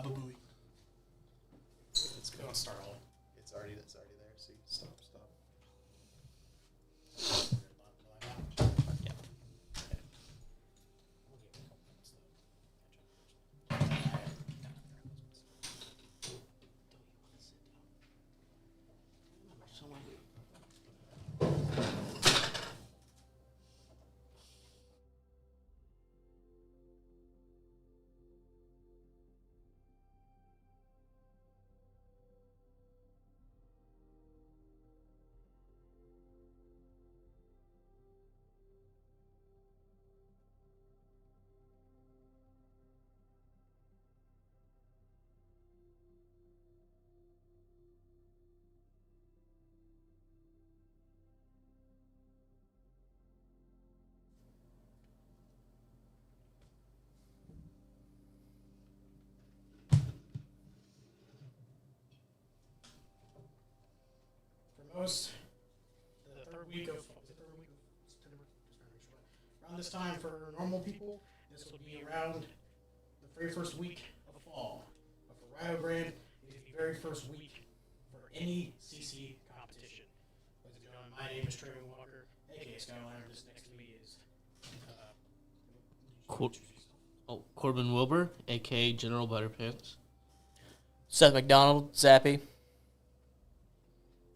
Baba Booey. Let's go and start all. It's already there. See, stop. Yeah. Most the third week of September. Around this time for normal people, this would be around the very first week of fall. But for Rio Grande, it is the very first week for any CC competition. Ladies and gentlemen, my name is Trayvon Walker, aka Skyliner. This next to me is Corbin Wilbur, aka General Butterpants. Seth McDonald, Zappy.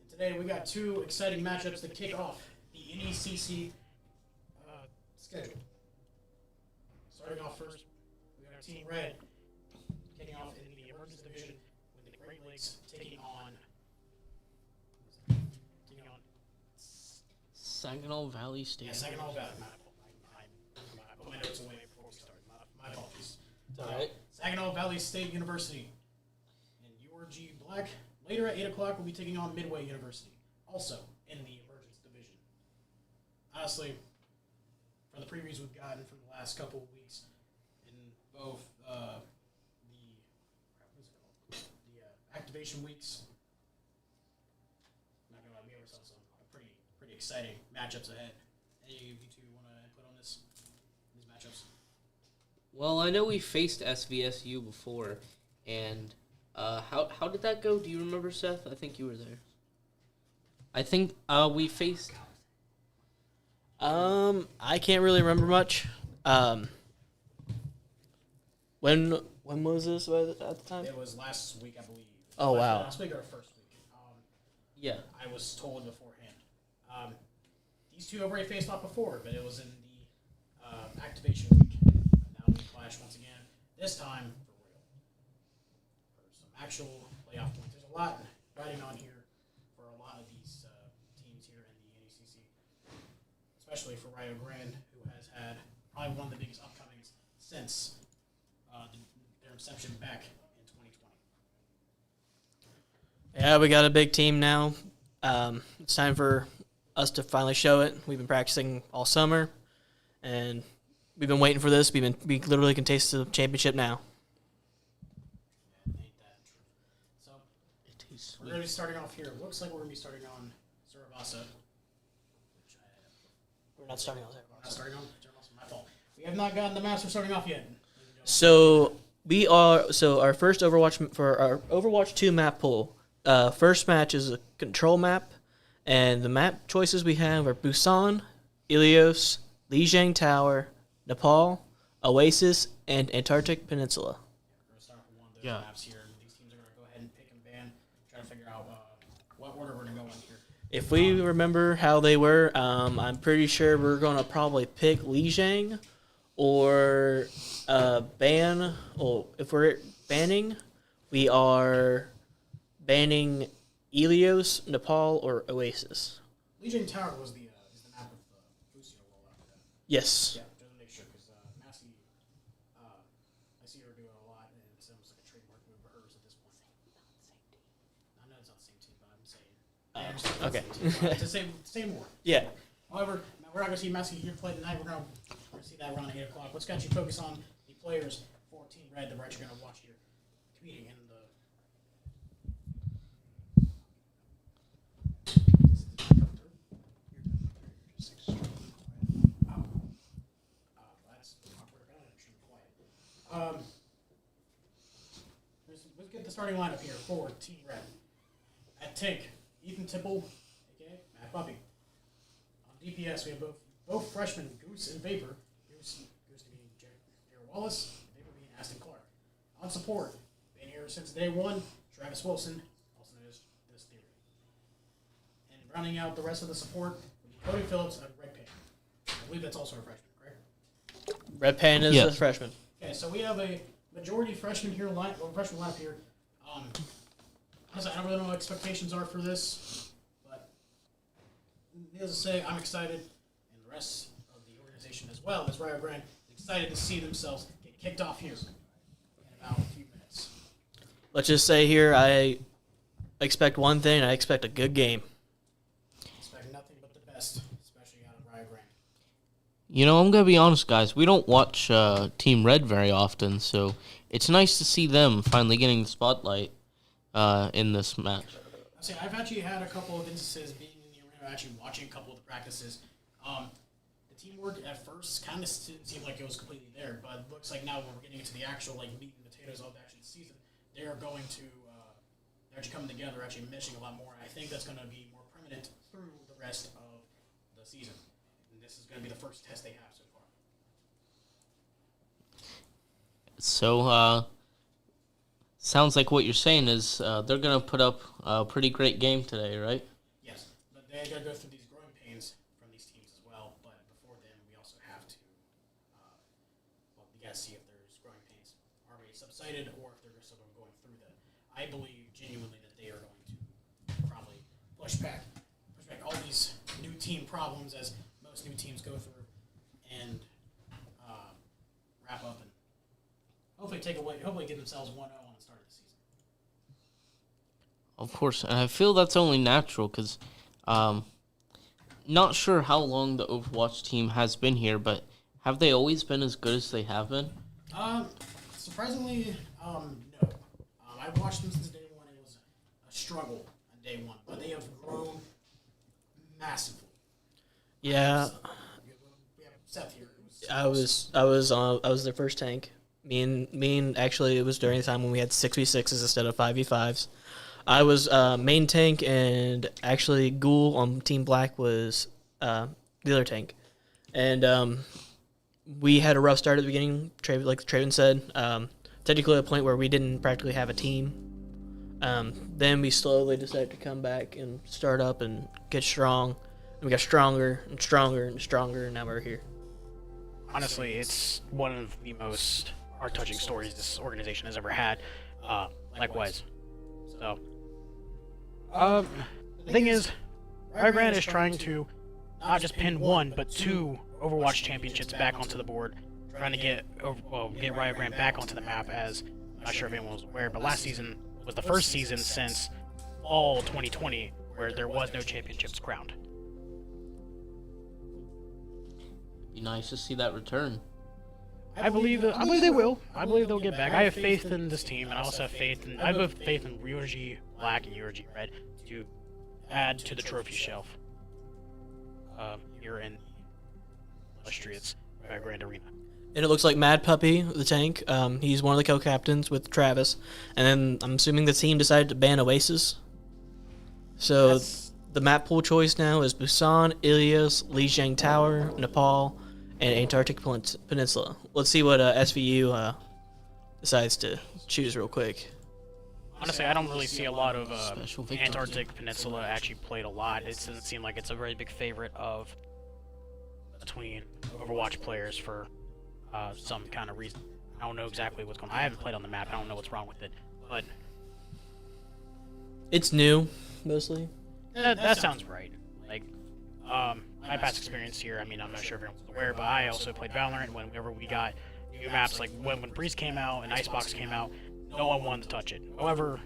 Today we got two exciting matchups to kick off the NECC schedule. Starting off first, we got Team Red kicking off in the Emergence Division with the Great Lakes taking on Saginaw Valley State. Yeah, Saginaw Valley. I put my notes away before we started. My apologies. All right. Saginaw Valley State University and URG Black. Later at 8 o'clock, we'll be taking on Midway University, also in the Emergence Division. Honestly, from the previews we've gotten from the last couple of weeks, in both the activation weeks, I'm not gonna lie, we have ourselves some pretty exciting matchups ahead. Any of you two want to put on these matchups? Well, I know we faced SVSU before, and how did that go? Do you remember, Seth? I think you were there. I think we faced. I can't really remember much. When was this at the time? It was last week, I believe. Oh, wow. Last week or first week. Yeah. I was told beforehand. These two have already faced off before, but it was in the activation week. Now we clash once again. This time for real. For some actual playoff points. There's a lot riding on here for a lot of these teams here in the NECC. Especially for Rio Grande, who has had probably one of the biggest upcomings since their inception back in 2020. Yeah, we got a big team now. It's time for us to finally show it. We've been practicing all summer, and we've been waiting for this. We literally can taste the championship now. Yeah, ain't that true? So we're going to be starting off here. It looks like we're going to be starting on Surabasa. We're not starting on We're not starting on Surabasa. My fault. We have not gotten the master starting off yet. So our first Overwatch for our Overwatch 2 map pool. First match is a control map, and the map choices we have are Busan, Ilios, Lijiang Tower, Nepal, Oasis, and Antarctic Peninsula. We're going to start with one of those maps here. These teams are going to go ahead and pick and ban, try to figure out what order we're going to go in here. If we remember how they were, I'm pretty sure we're going to probably pick Lijiang or ban. Well, if we're banning, we are banning Ilios, Nepal, or Oasis. Legion Tower was the map of Lucio rollout. Yes. Yeah, just to make sure, because Massey, I see her doing a lot, and it's almost like a trademark move of hers at this point. I know it's not the same team, but I'm saying. Okay. To say more. Yeah. However, we're not going to see Massey here play tonight. We're going to see that around 8 o'clock. What's got you focused on the players for Team Red that we're actually going to watch here competing in the. That's awkward. I'm extremely quiet. starting lineup here for Team Red. At Tank, Ethan Tipple, aka Matt Buppy. On DPS, we have both freshmen, Goose and Vapor. Goose being Jared Wallace, Vapor being Aston Clark. On support, been here since day one, Travis Wilson, also known as This Theory. And rounding out the rest of the support, Cody Phillips and Red Pan. I believe that's also a freshman, correct? Red Pan is a freshman. Okay, so we have a majority freshman here, freshman lineup here. Honestly, I don't really know what expectations are for this, but needless to say, I'm excited, and the rest of the organization as well as Rio Grande is excited to see themselves get kicked off here in about a few minutes. Let's just say here, I expect one thing. I expect a good game. Expect nothing but the best, especially out of Rio Grande. You know, I'm going to be honest, guys. We don't watch Team Red very often, so it's nice to see them finally getting the spotlight in this match. I've actually had a couple of instances being in the arena, actually watching a couple of the practices. The teamwork at first kind of didn't seem like it was completely there, but it looks like now when we're getting into the actual meat and potatoes of the actual season, they are going to they're actually coming together, actually meshing a lot more. I think that's going to be more permanent through the rest of the season. And this is going to be the first test they have so far. So, sounds like what you're saying is they're going to put up a pretty great game today, right? Yes, but they got to go through these growing pains from these teams as well. But before then, we also have to, we got to see if there's growing pains already subsided or if they're still going through them. I believe genuinely that they are going to probably push back all these new team problems as most new teams go through and wrap up and hopefully get themselves 1-0 on the start of the season. Of course, and I feel that's only natural because not sure how long the Overwatch team has been here, but have they always been as good as they have been? Surprisingly, no. I've watched them since day one. It was a struggle on day one, but they have grown massively. Yeah, We have Seth here. I was their first tank. Me and actually it was during the time when we had 6v6s instead of 5v5s. I was main tank, and actually Ghoul on Team Black was the other tank. And we had a rough start at the beginning, like Traven said. Technically a point where we didn't practically have a team. Then we slowly decided to come back and start up and get strong. And we got stronger and stronger and stronger, and now we're here. Honestly, it's one of the most heart-touching stories this organization has ever had. Likewise. So, the thing is, Rio Grande is trying to not just pin one, but two Overwatch championships back onto the board, trying to get Rio Grande back onto the map. As I'm not sure if anyone was aware, but last season was the first season since fall 2020 where there was no championships crowned. Be nice to see that return. I believe they will. I believe they'll get back. I have faith in this team, and I also have faith in Rio Grande Black and Rio Grande Red to add to the trophy shelf here in illustrious Rio Grande Arena. And it looks like Mad Puppy, the tank, he's one of the co-captains with Travis. And then I'm assuming the team decided to ban Oasis. So the map pool choice now is Busan, Ilios, Lijiang Tower, Nepal, and Antarctic Peninsula. Let's see what SVU decides to choose real quick. Honestly, I don't really see a lot of Special victory. Antarctic Peninsula actually played a lot. It doesn't seem like it's a very big favorite between Overwatch players for some kind of reason. I don't know exactly what's going on. I haven't played on the map. I don't know what's wrong with it. But It's new, mostly. that sounds right. Like, my past experience here, I mean, I'm not sure if everyone's aware, but I also played Valorant whenever we got new maps, like when Breeze came out and Icebox came out, no one wanted to touch it. However,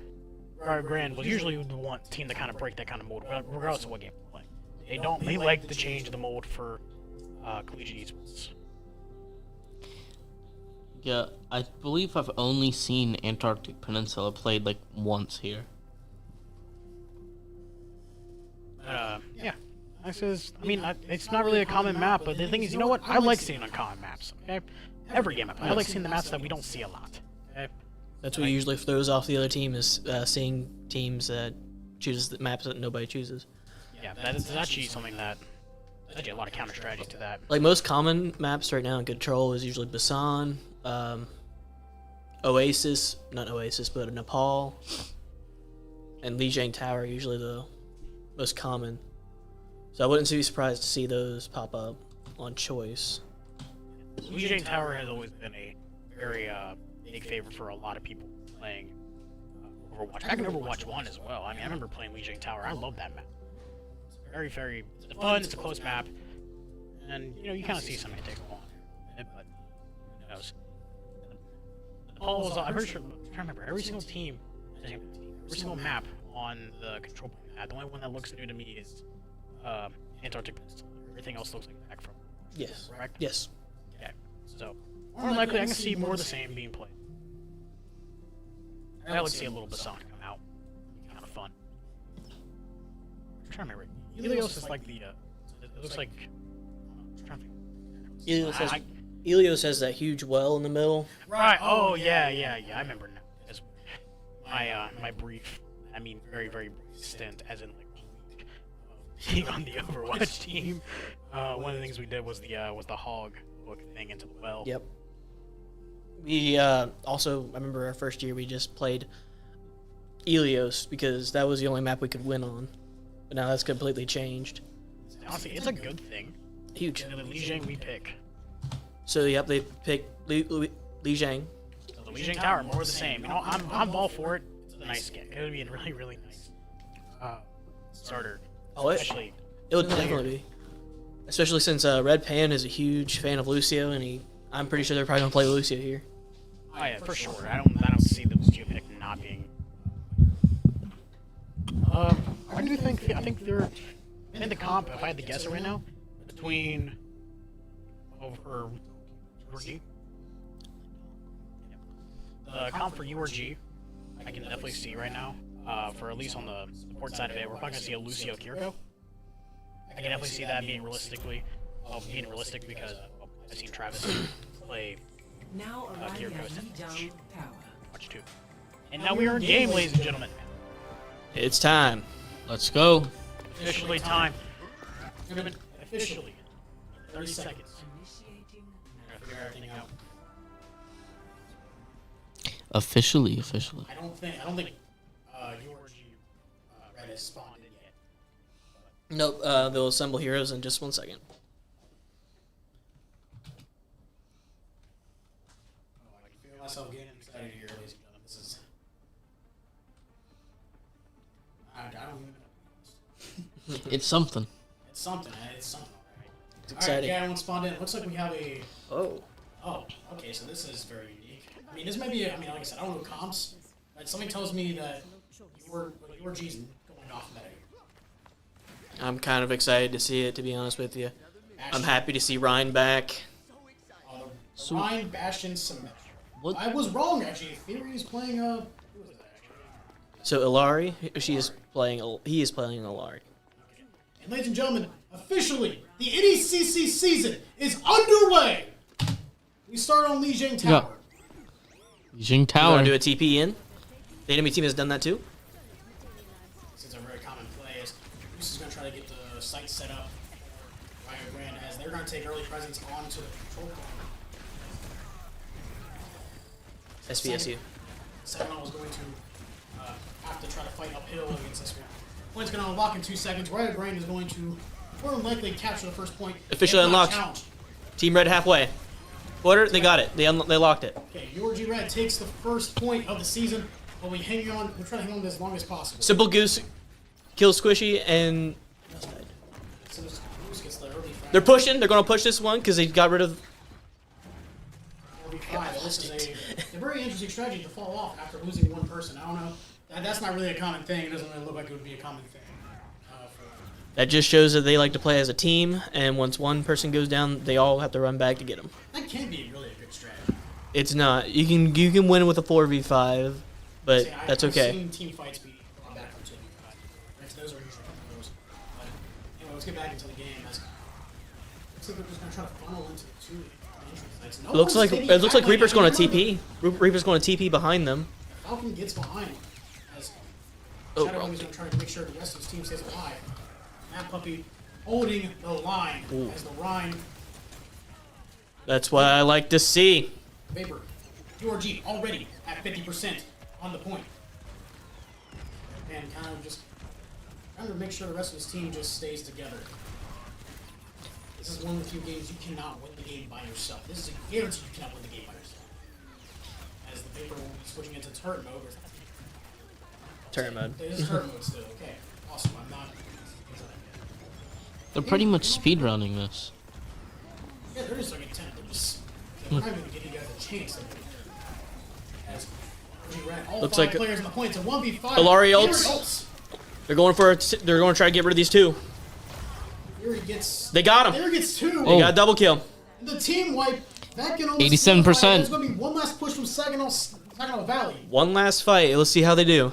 Rio Grande was usually the team to kind of break that kind of mold, regardless of what game we're playing. They like to change the mold for collegiate esports. Yeah, I believe I've only seen Antarctic Peninsula played like once here. Yeah. It's not really a common map, but the thing is, you know what? I like seeing uncommon maps, okay? Every game map. I like seeing the maps that we don't see a lot, okay? That's what usually throws off the other team is seeing teams that chooses the maps that nobody chooses. Yeah, that's actually something that there's actually a lot of counter strategy to that. Like most common maps right now in Control is usually Basan, Oasis, not Oasis, but Nepal, and Lijiang Tower are usually the most common. So I wouldn't be surprised to see those pop up on choice. Midway Tower has always been a very big favorite for a lot of people playing Overwatch. Back in Overwatch 1 as well. I mean, I remember playing Midway Tower. I love that map. It's very, very it's fun. It's a close map, and you kind of see somebody take a long, but who knows? Nepal was, I'm pretty sure. I'm trying to remember every single team, every single map on the control map. The only one that looks new to me is Antarctic Peninsula. Everything else looks like back from. Yes. Correct. Yes. Okay. So more than likely, I can see more of the same being played. I like to see a little Basan come out. Kind of fun. I'm trying to remember. Helios is like the. It looks like. I'm trying to think. Helios has that huge well in the middle. Right. Oh yeah. I remember now. As my brief, I mean very brief stint, as in like being on the Overwatch team. One of the things we did was the hog hook thing into the well. Yep. We also, I remember our first year we just played Helios because that was the only map we could win on. But now that's completely changed. Honestly, it's a good thing. Huge. And the Lijiang we pick. So yep, they picked Lijiang. So the Lijiang Tower, more of the same. I'm all for it. It's a nice skin. It would be a really, really nice starter. Oh, Especially it would definitely be. Especially since Red Pan is a huge fan of Lucio, and I'm pretty sure they're probably gonna play Lucio here. Oh yeah, for sure. I don't see the Lucio pick not being. I do think they're in the comp. If I had to guess it right now, between URG, the comp for URG, I can definitely see right now. For at least on the support side of it, we're probably gonna see a Lucio Kiriko. I can definitely see that being realistic because I've seen Travis play Kiriko since Watch 2. And now we are in game, ladies and gentlemen. It's time. Let's go. Officially time. Officially. 30 seconds. We're gonna figure everything out. Officially. I don't think URG Red has spawned in yet. Nope. They'll assemble heroes in just 1 second. I can feel myself getting excited here, ladies and gentlemen. This is. I don't even know. It's something. It's something. It's something. Right? It's All exciting. right, yeah, everyone spawned in. It looks like we have a. Oh. Oh, okay. So this is very unique. I mean, this may be. I mean, like I said, I don't know comps, but something tells me that URG's going off meta here. I'm kind of excited to see it, to be honest with you. I'm happy to see Ryan back. The Ryan Bastion Symmetra. What? I was wrong, actually. Theory is playing who is that, actually? So Ilari, he is playing Ilari. And ladies and gentlemen, officially, the NECC season is underway. We start on Lijiang Tower. Lijiang You Tower. want to do a TP in? The enemy team has done that too. Since a very common play is Goose is going to try to get the site set up for Rio Grande as they're going to take early presence onto the control point. SVSU. Second was going to have to try to fight uphill against this one. Point's going to unlock in 2 seconds. Rio Grande is going to more than likely capture the first point. Officially if not unlocked. challenged. Team Red halfway. Quarter, they got it. They locked it. Okay, URG Red takes the first point of the season, but we're trying to hang on as long as possible. Simple Goose kills Squishy and So Goose gets the early frag. they're pushing. They're going to push this one because they got rid of. 45. This is a very interesting strategy to fall off after losing one person. I don't know. That's not really a common thing. It doesn't really look like it would be a common thing. That just shows that they like to play as a team, and once one person goes down, they all have to run back to get them. That can be really a good strategy. It's not. You can win with a 4v5, but See, that's I've okay. seen team fights be brought back from 2v5. Those are usually those. But anyway, let's get back into the game. Looks like they're just going to try to funnel into the 2 entries. As no It looks one's like taking Reaper's going to any TP. Reaper's going to TP behind them. Falcon gets behind him. As Oh, Shadow is going to try to make sure the rest of his team stays alive. Matt Puppy holding the line as the Rhine That's what I like to see. Vapor. URG already at 50% on the point. And kind of just trying to make sure the rest of his team just stays together. This is one of the few games you cannot win the game by yourself. This is a guarantee you cannot win the game by yourself. As the Vapor will be switching into turret mode. Turn mode. It is turret mode still. Okay. Awesome. I'm not. They're pretty much speedrunning this. Yeah, they're just like intent. They're not even giving you guys a chance. As we ran all Looks five like players in the point to 1v5. Illari Fury ults. They're going for. They're going to try to get rid of these two. Fury gets. They got him. Fury gets two. They got a double kill. The team wipe. That can only 87%. There's going to be one last push from Saginaw Valley. One last fight. Let's see how they do.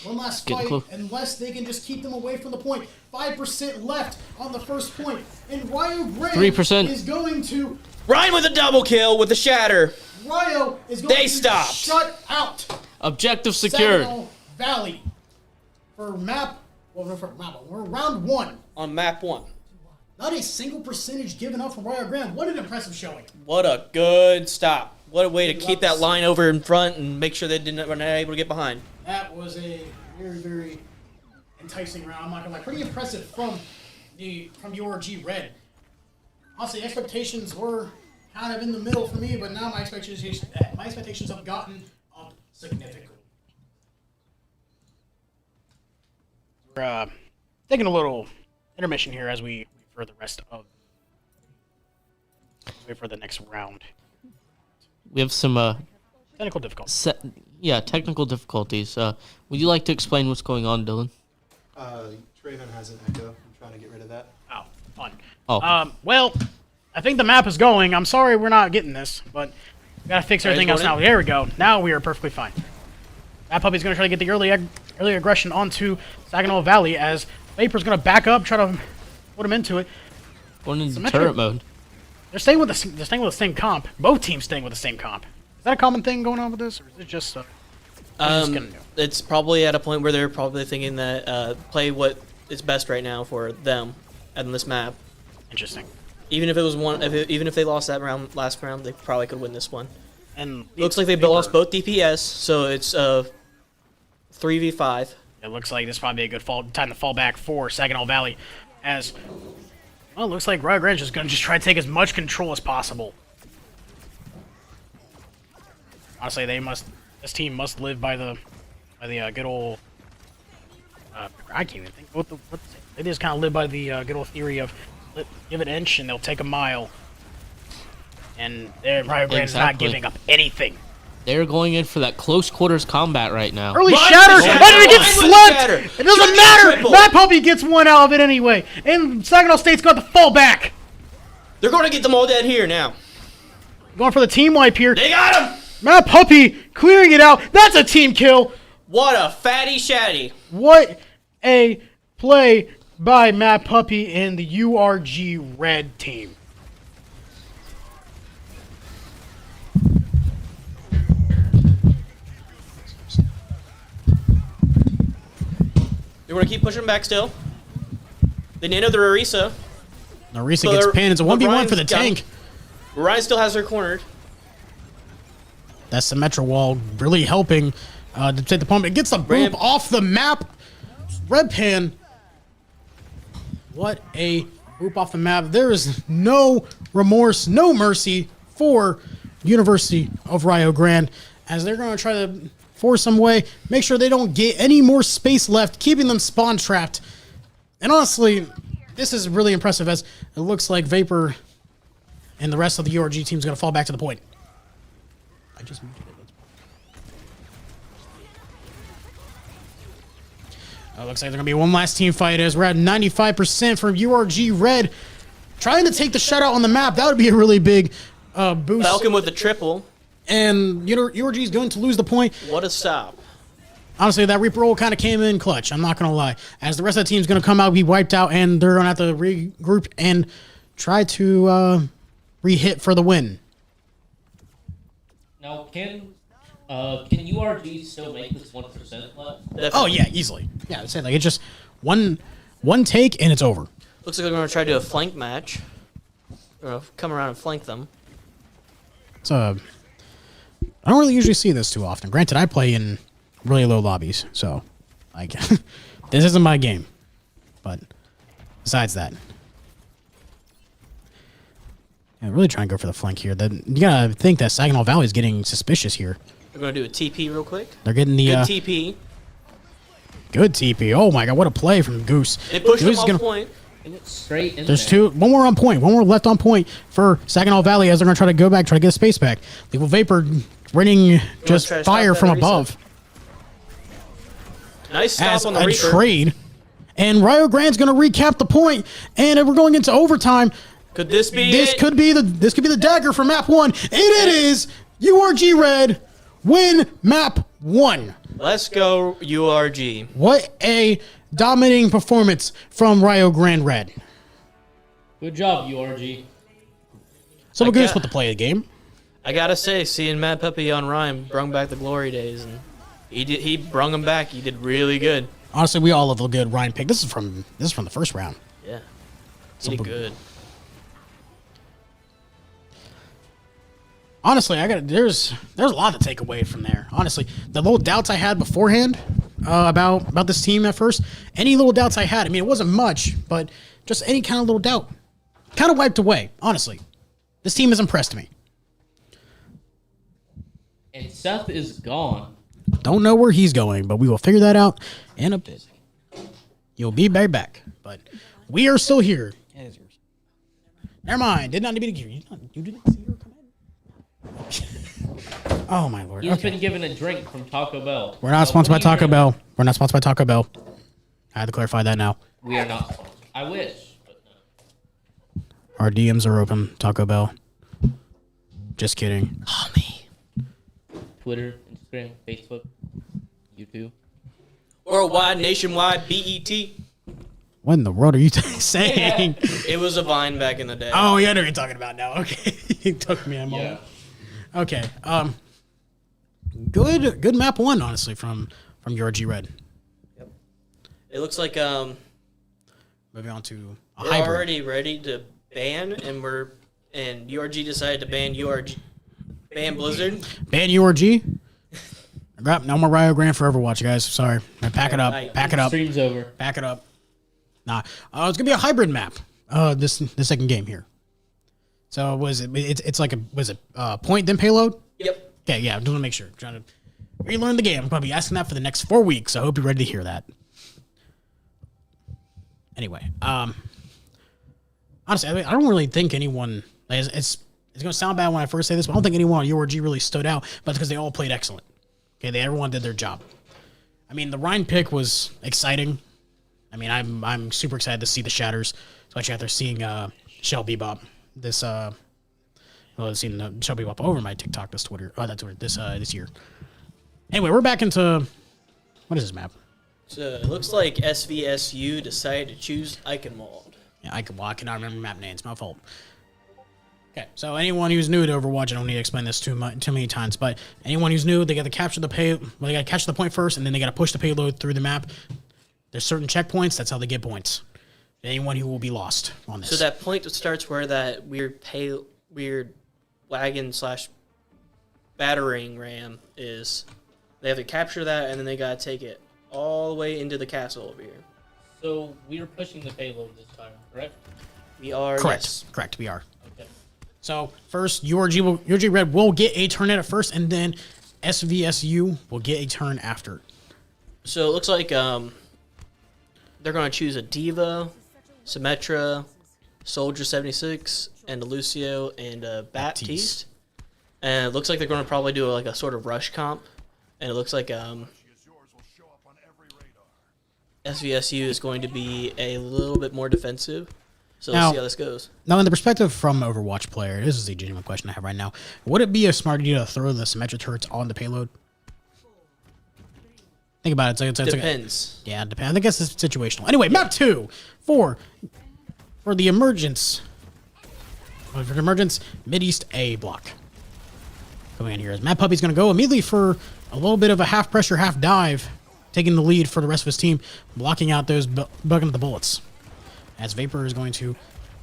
One last Getting fight, close. unless they can just keep them away from the point. 5% left on the first point. And Rio Grande 3%. is going to. Ryan with a double kill with the shatter. Rio is going They to stopped. shut out Objective secured. Saginaw Valley for map. Well, no, for map. We're round one. On map 1. Not a single percentage given up from Rio Grande. What an impressive showing. What a good stop. What a way to keep that line over in front and make sure they were not able to get behind. That was a very, very enticing round. I'm not gonna lie. Pretty impressive from URG Red. Honestly, expectations were kind of in the middle for me, but now my expectations have gotten up significantly. We're taking a little intermission here as we wait for the rest of. Wait for the next round. We have some Technical difficulty. technical difficulties. Would you like to explain what's going on, Dylan? Traven has an echo. I'm trying to get rid of that. Oh, fun. Oh. Well, I think the map is going. I'm sorry we're not getting this, but we gotta fix everything else now. There we go. Now we are perfectly fine. That puppy's gonna try to get the early aggression onto Saginaw Valley as Vapor's gonna back up, try to put him into it. Going into Symmetric. turret mode. They're staying with the same comp. Both teams staying with the same comp. Is that a common thing going on with this, or is it just? It's probably at a point where they're probably thinking that play what is best right now for them on this map. Interesting. Even if it was even if they lost that last round, they probably could win this one. And Looks like they lost both DPS, so it's 3v5. It looks like this is probably a good time to fall back for Saginaw Valley, as well. It looks like Rio Grande is going to just try to take as much control as possible. Honestly, this team must live by the good old. I can't even think they just kind of live by the good old theory of give an inch and they'll take a mile. And Rio Grande is not Exactly. giving up anything. They're going in for that close quarters combat right now. Early Run shatter! the shatter! Why did it get Run with the slugged? shatter! It doesn't Triple, matter! triple. That puppy gets one out of it anyway. And Saginaw State's got to fall back. They're going to get them all dead here now. Going for the team wipe here. They got him! Matt Puppy clearing it out. That's a team kill. What a fatty shatty. What a play by Matt Puppy and the URG Red team. They're going to keep pushing back still. They nano the Rarisa. Narisa So gets they're- pinned. It's a 1v1 for the Ryan's got him. tank. Ryan still has her cornered. That Symmetra wall really helping to take the pump. It gets the boop Ramp. off the map. Red pan. What a boop off the map. There is no remorse, no mercy for University of Rio Grande, as they're going to try to force some way, make sure they don't get any more space left, keeping them spawn trapped. And honestly, this is really impressive, as it looks like Vapor and the rest of the URG team is going to fall back to the point. I just muted it. Looks like there's going to be one last team fight, as we're at 95% from URG Red. Trying to take the shutout on the map, that would be a really big boost. Falcon with the triple. And URG is going to lose the point. What a stop. Honestly, that Reaper roll kind of came in clutch. I'm not going to lie. As the rest of the team's going to come out, be wiped out, and they're going to have to regroup and try to re-hit for the win. Now, can URG still make this 1% left? Oh yeah, easily. Yeah, I'd say like it's just one take and it's over. Looks like they're going to try to do a flank match. Come around and flank them. I don't really usually see this too often. Granted, I play in really low lobbies, so like this isn't my game. But besides that, yeah, really trying to go for the flank here. You gotta think that Saginaw Valley is getting suspicious here. They're going to do a TP real quick. They're getting the Good TP. good TP. Oh my god, what a play from Goose. They pushed Goose him is off point. And it's straight in There's there. one more on point, one more left on point for Saginaw Valley as they're gonna try to go back, try to get a space back. Lethal Vapor raining just try to fire stop from that above. Nice stop As on the a Reaper. trade. And Rio Grande's going to recap the point, and we're going into overtime. Could this be This it? could be the dagger for map 1, and it is URG Red win map 1. Let's go, URG. What a dominating performance from Rio Grande Red. Good job, URG. So I Goose got- with the play of the game. I gotta say, seeing Matt Pepe on Rhyme brung back the glory days, and he brung them back. He did really good. Honestly, we all love a good Ryan pick. This is from the first round. Yeah, he Some- did good. Honestly, there's a lot to take away from there. Honestly, the little doubts I had beforehand about this team at first, any little doubts I had, I mean, it wasn't much, but just any kind of little doubt, kind of wiped away. Honestly, this team has impressed me. And Seth is gone. Don't know where he's going, but we will figure that out in a bit. You'll be right back, but we are still here. Yeah, it's yours. Never mind. Did not need to give you. You didn't see her come in. Oh my lord. He's Okay. been given a drink from Taco Bell. We're not sponsored by Taco Bell. We're not sponsored by Taco Bell. I had to clarify that now. We are not sponsored. I wish, but no. Our DMs are open. Taco Bell. Just kidding. Oh me. Twitter, Instagram, Facebook, YouTube. Worldwide, nationwide, BET. What in the world are you saying? It was a Vine back in the day. Oh, yeah, I know what you're talking about now. Okay. It took me a moment. Okay. Good map 1, honestly, from URG Red. It looks like Moving on to a we're hybrid. already ready to ban, and URG decided to ban Blizzard. Ban URG. No more Rio Grande for Overwatch, guys. Sorry. Pack it up. Night. Pack it up. Stream's over. Back it up. Nah. It's gonna be a hybrid map. This second game here. So it's like point then payload? Yep. Okay, yeah, just want to make sure. Trying to relearn the game. I'm gonna be asking that for the next 4 weeks. I hope you're ready to hear that. Anyway, honestly, I don't really think anyone. Like, it's gonna sound bad when I first say this, but I don't think anyone on URG really stood out. But it's because they all played excellent. Okay, everyone did their job. I mean, the Rhine pick was exciting. I mean, I'm super excited to see the Shatters, especially after seeing Shell Bebop this seeing Shell Bebop over my TikTok this year. Anyway, we're back into what is this map? So it looks like SVSU decided to choose Eichenwald. Yeah, I cannot remember map names. My fault. Okay, so anyone who's new to Overwatch, I don't need to explain this too many times, but anyone who's new, they got to capture the they got to capture the point first, and then they got to push the payload through the map. There's certain checkpoints. That's how they get points. Anyone who will be lost on this. So that point starts where that weird wagon / battering ram is. They have to capture that, and then they gotta take it all the way into the castle over here. So we are pushing the payload this time, correct? We are correct. yes. Correct. We are. Okay. So first, URG Red will get a turn at it first, and then SVSU will get a turn after. So it looks like they're gonna choose a Diva, Symmetra, Soldier 76, and a Lucio and a Baptiste. And it looks like they're gonna probably do a sort of rush comp. And it looks like SVSU is going to be a little bit more defensive. So let's see how this goes. Now, in the perspective from Overwatch player, this is a genuine question I have right now. Would it be a smart idea to throw the Symmetra turrets on the payload? Think about it. Depends. Yeah, it depends. I think it's situational. Anyway, map 2 for the emergence for emergence, mid-east A block. Coming in here as Mad Puppy's going to go immediately for a little bit of a half pressure, half dive, taking the lead for the rest of his team, blocking out those bugging the bullets. As Vapor is going to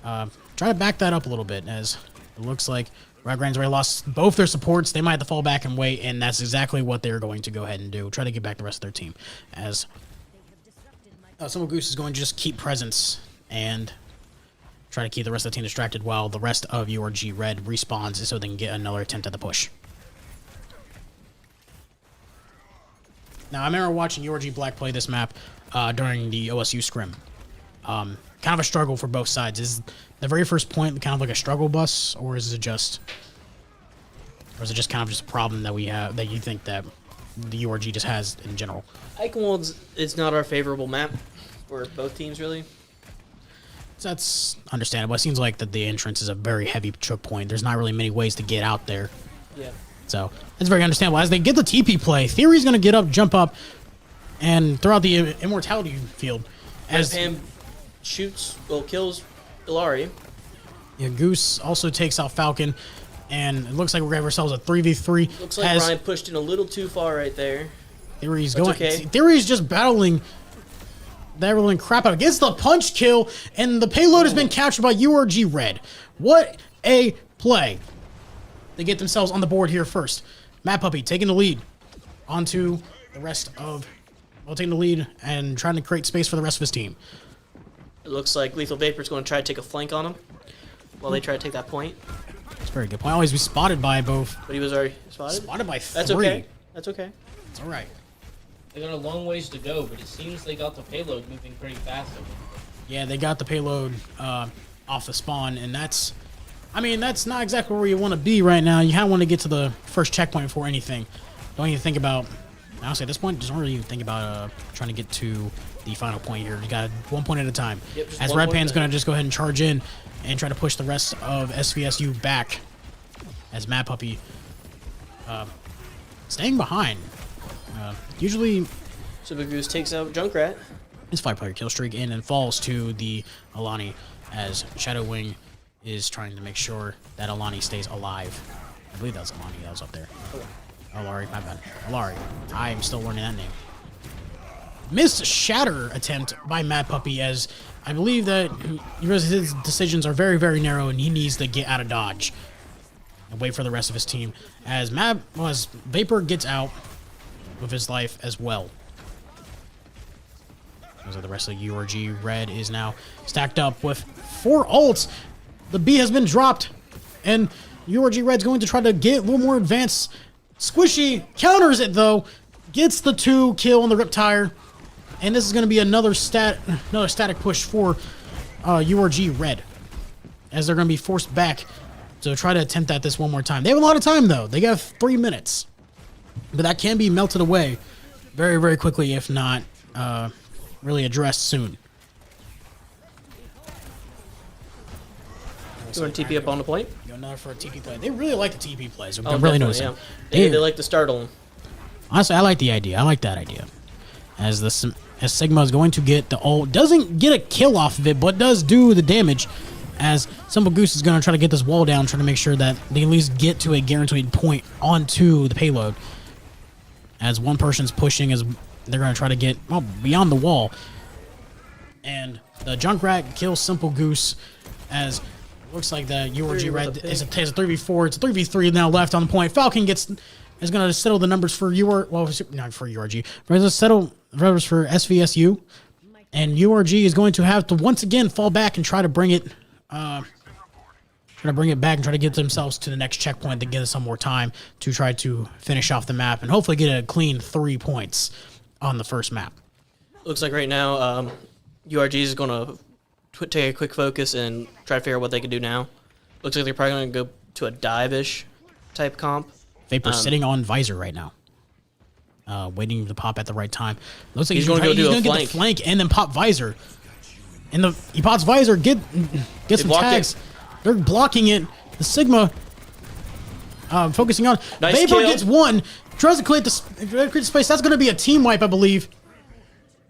try to back that up a little bit, as it looks like Rio Grande's already lost both their supports. They might have to fall back and wait, and that's exactly what they're going to go ahead and do. Try to get back the rest of their team. As Summer Goose is going to just keep presence and try to keep the rest of the team distracted while the rest of URG Red respawns so they can get another attempt at the push. Now, I remember watching URG Black play this map during the OSU scrim. Kind of a struggle for both sides. Is the very first point kind of like a struggle bus, or is it just kind of just a problem that we have that you think that the URG just has in general? Eichenwald's is not our favorable map for both teams, really. So that's understandable. It seems like that the entrance is a very heavy choke point. There's not really many ways to get out there. Yeah. So it's very understandable. As they get the TP play, Theory's going to get up, jump up, and throw out the immortality field. As Pam kills Ilari. Yeah, Goose also takes out Falcon, and it looks like we're going to have ourselves a 3v3. Looks like Ryan pushed in a little too far right there. Theory's That's going. okay. Theory's just battling crap out. Gets the punch kill, and the payload has been captured by URG Red. What a play! They get themselves on the board here first. Mad Puppy taking the lead onto the rest of, taking the lead and trying to create space for the rest of his team. It looks like Lethal Vapor's going to try to take a flank on him while they try to take that point. That's a very good point. Always be spotted by both. But he was already spotted. Spotted by three. That's okay. That's okay. It's all right. They got a long ways to go, but it seems they got the payload moving pretty fast. Yeah, they got the payload off the spawn, and that's not exactly where you want to be right now. You kind of want to get to the first checkpoint before anything. Don't even think about, honestly, at this point, just don't really even think about trying to get to the final point here. You got 1 point at a time. Yep, as Red Pan's going to just go ahead and charge in and try to push the rest of SVSU back. As Mad Puppy staying behind. Usually, Super Goose takes out Junkrat. his 5-player kill streak in and falls to the Alani as Shadow Wing is trying to make sure that Alani stays alive. I believe that was Alani that was up there. Alari, my bad. Alari. I am still learning that name. Missed shatter attempt by Mad Puppy, as I believe that his decisions are very, very narrow and he needs to get out of dodge and wait for the rest of his team. As Vapor gets out with his life as well. So the rest of URG Red is now stacked up with 4 ults. The B has been dropped, and URG Red's going to try to get a little more advanced. Squishy counters it though, gets the 2 kill on the Riptire, and this is going to be another static push for URG Red, as they're going to be forced back to try to attempt at this one more time. They have a lot of time though. They got 3 minutes, but that can be melted away very, very quickly if not really addressed soon. You want to TP up on the point? Go another for a TP play. They really like the TP plays. I'm Oh, really definitely, noticing. yeah. They like to startle him. Honestly, I like the idea. I like that idea. As Sigma is going to get the ult, doesn't get a kill off of it, but does do the damage. As Simple Goose is going to try to get this wall down, trying to make sure that they at least get to a guaranteed point onto the payload. As one person's pushing, as they're going to try to get beyond the wall. And the Junkrat kills Simple Goose, as it looks like the URG Red is a 3v4. It's a 3v3 now left on the point. Falcon is going to settle the numbers for not for URG, but it's going to settle the numbers for SVSU. And URG is going to have to once again fall back and try to bring it back and try to get themselves to the next checkpoint to get us some more time to try to finish off the map and hopefully get a clean 3 points on the first map. Looks like right now, URG is going to take a quick focus and try to figure out what they can do now. Looks like they're probably going to go to a dive-ish type comp. Vapor sitting on Visor right now. Waiting to pop at the right time. Looks like He's going to get the flank and then pop Visor. And he pops Visor, get some tags. They're blocking it. The Sigma focusing on. Nice Vapor kill. gets 1. Tries to create the space. That's going to be a team wipe, I believe.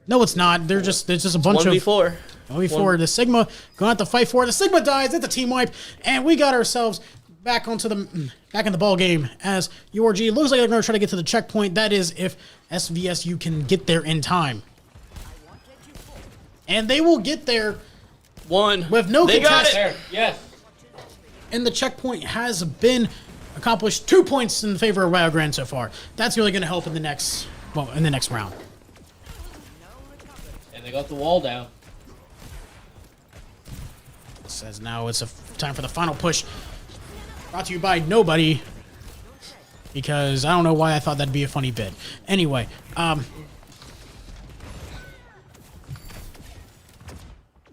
No, it's not. It's just a bunch of 1v4. Moving forward, the Sigma going to have to fight for it. The Sigma dies. It's a team wipe, and we got ourselves back in the ball game as URG looks like they're going to try to get to the checkpoint. That is if SVSU can get there in time, and they will get there. With no contest. Yes. And the checkpoint has been accomplished. 2 points in favor of Rio Grande so far. That's really going to help in the next round. And they got the wall down. Says now it's time for the final push. Brought to you by nobody. Because I don't know why I thought that'd be a funny bit. Anyway,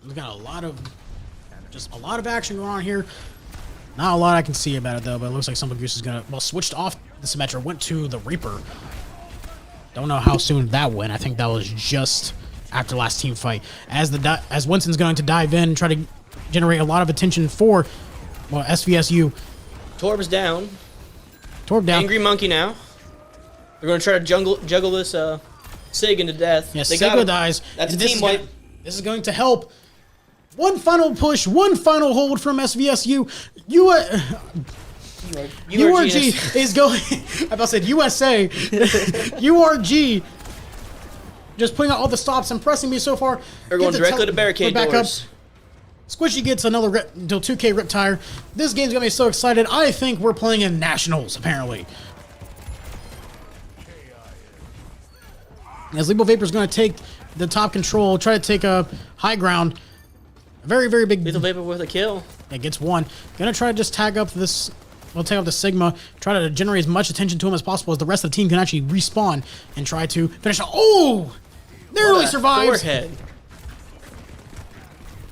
we've got a lot of action going on here. Not a lot I can see about it though, but it looks like Stumble Goose is gonna switched off the Symmetra, went to the Reaper. Don't know how soon that went. I think that was just after last team fight. As Winston's going to dive in, try to generate a lot of attention for SVSU. Torb's down. Torb down. Angry Monkey now. They're going to try to juggle this Sig into death. Yes, they Sigma dies. That's a This team is wipe. This is going to help. One final push, one final hold from SVSU. URG is going. I about said USA. URG just putting out all the stops, impressing me so far. They're going directly to barricade doors. Squishy gets another 2K Rip Tire. This game's gonna be so excited. I think we're playing in Nationals, apparently. As Lethal Vapor's gonna take the top control, try to take a high ground. A very, very big. Lethal Vapor with a kill. It gets one. Gonna try to just tag up this. We'll take up the Sigma. Try to generate as much attention to him as possible, as the rest of the team can actually respawn and try to finish. Oh, narrowly survives. Forehead.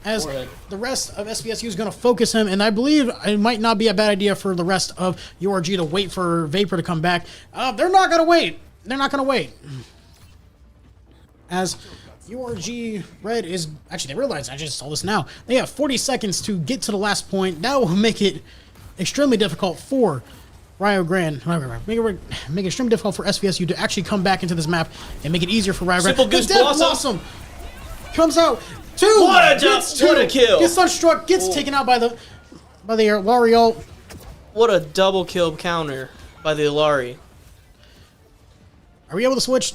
As the rest of SVSU is going to focus him, and I believe it might not be a bad idea for the rest of URG to wait for Vapor to come back. They're not going to wait. They're not going to wait. As URG Red is... Actually, they realize, I just saw this now. They have 40 seconds to get to the last point. That will make it extremely difficult for Rio Grande. Make it extremely difficult for SVSU to actually come back into this map and make it easier for Rio Grande. Simple Goose Blossom comes out. Two. What a kill. Gets sunstruck. Gets taken out by the L'Oreal. What a double kill counter by the Ilari. Are we able to switch?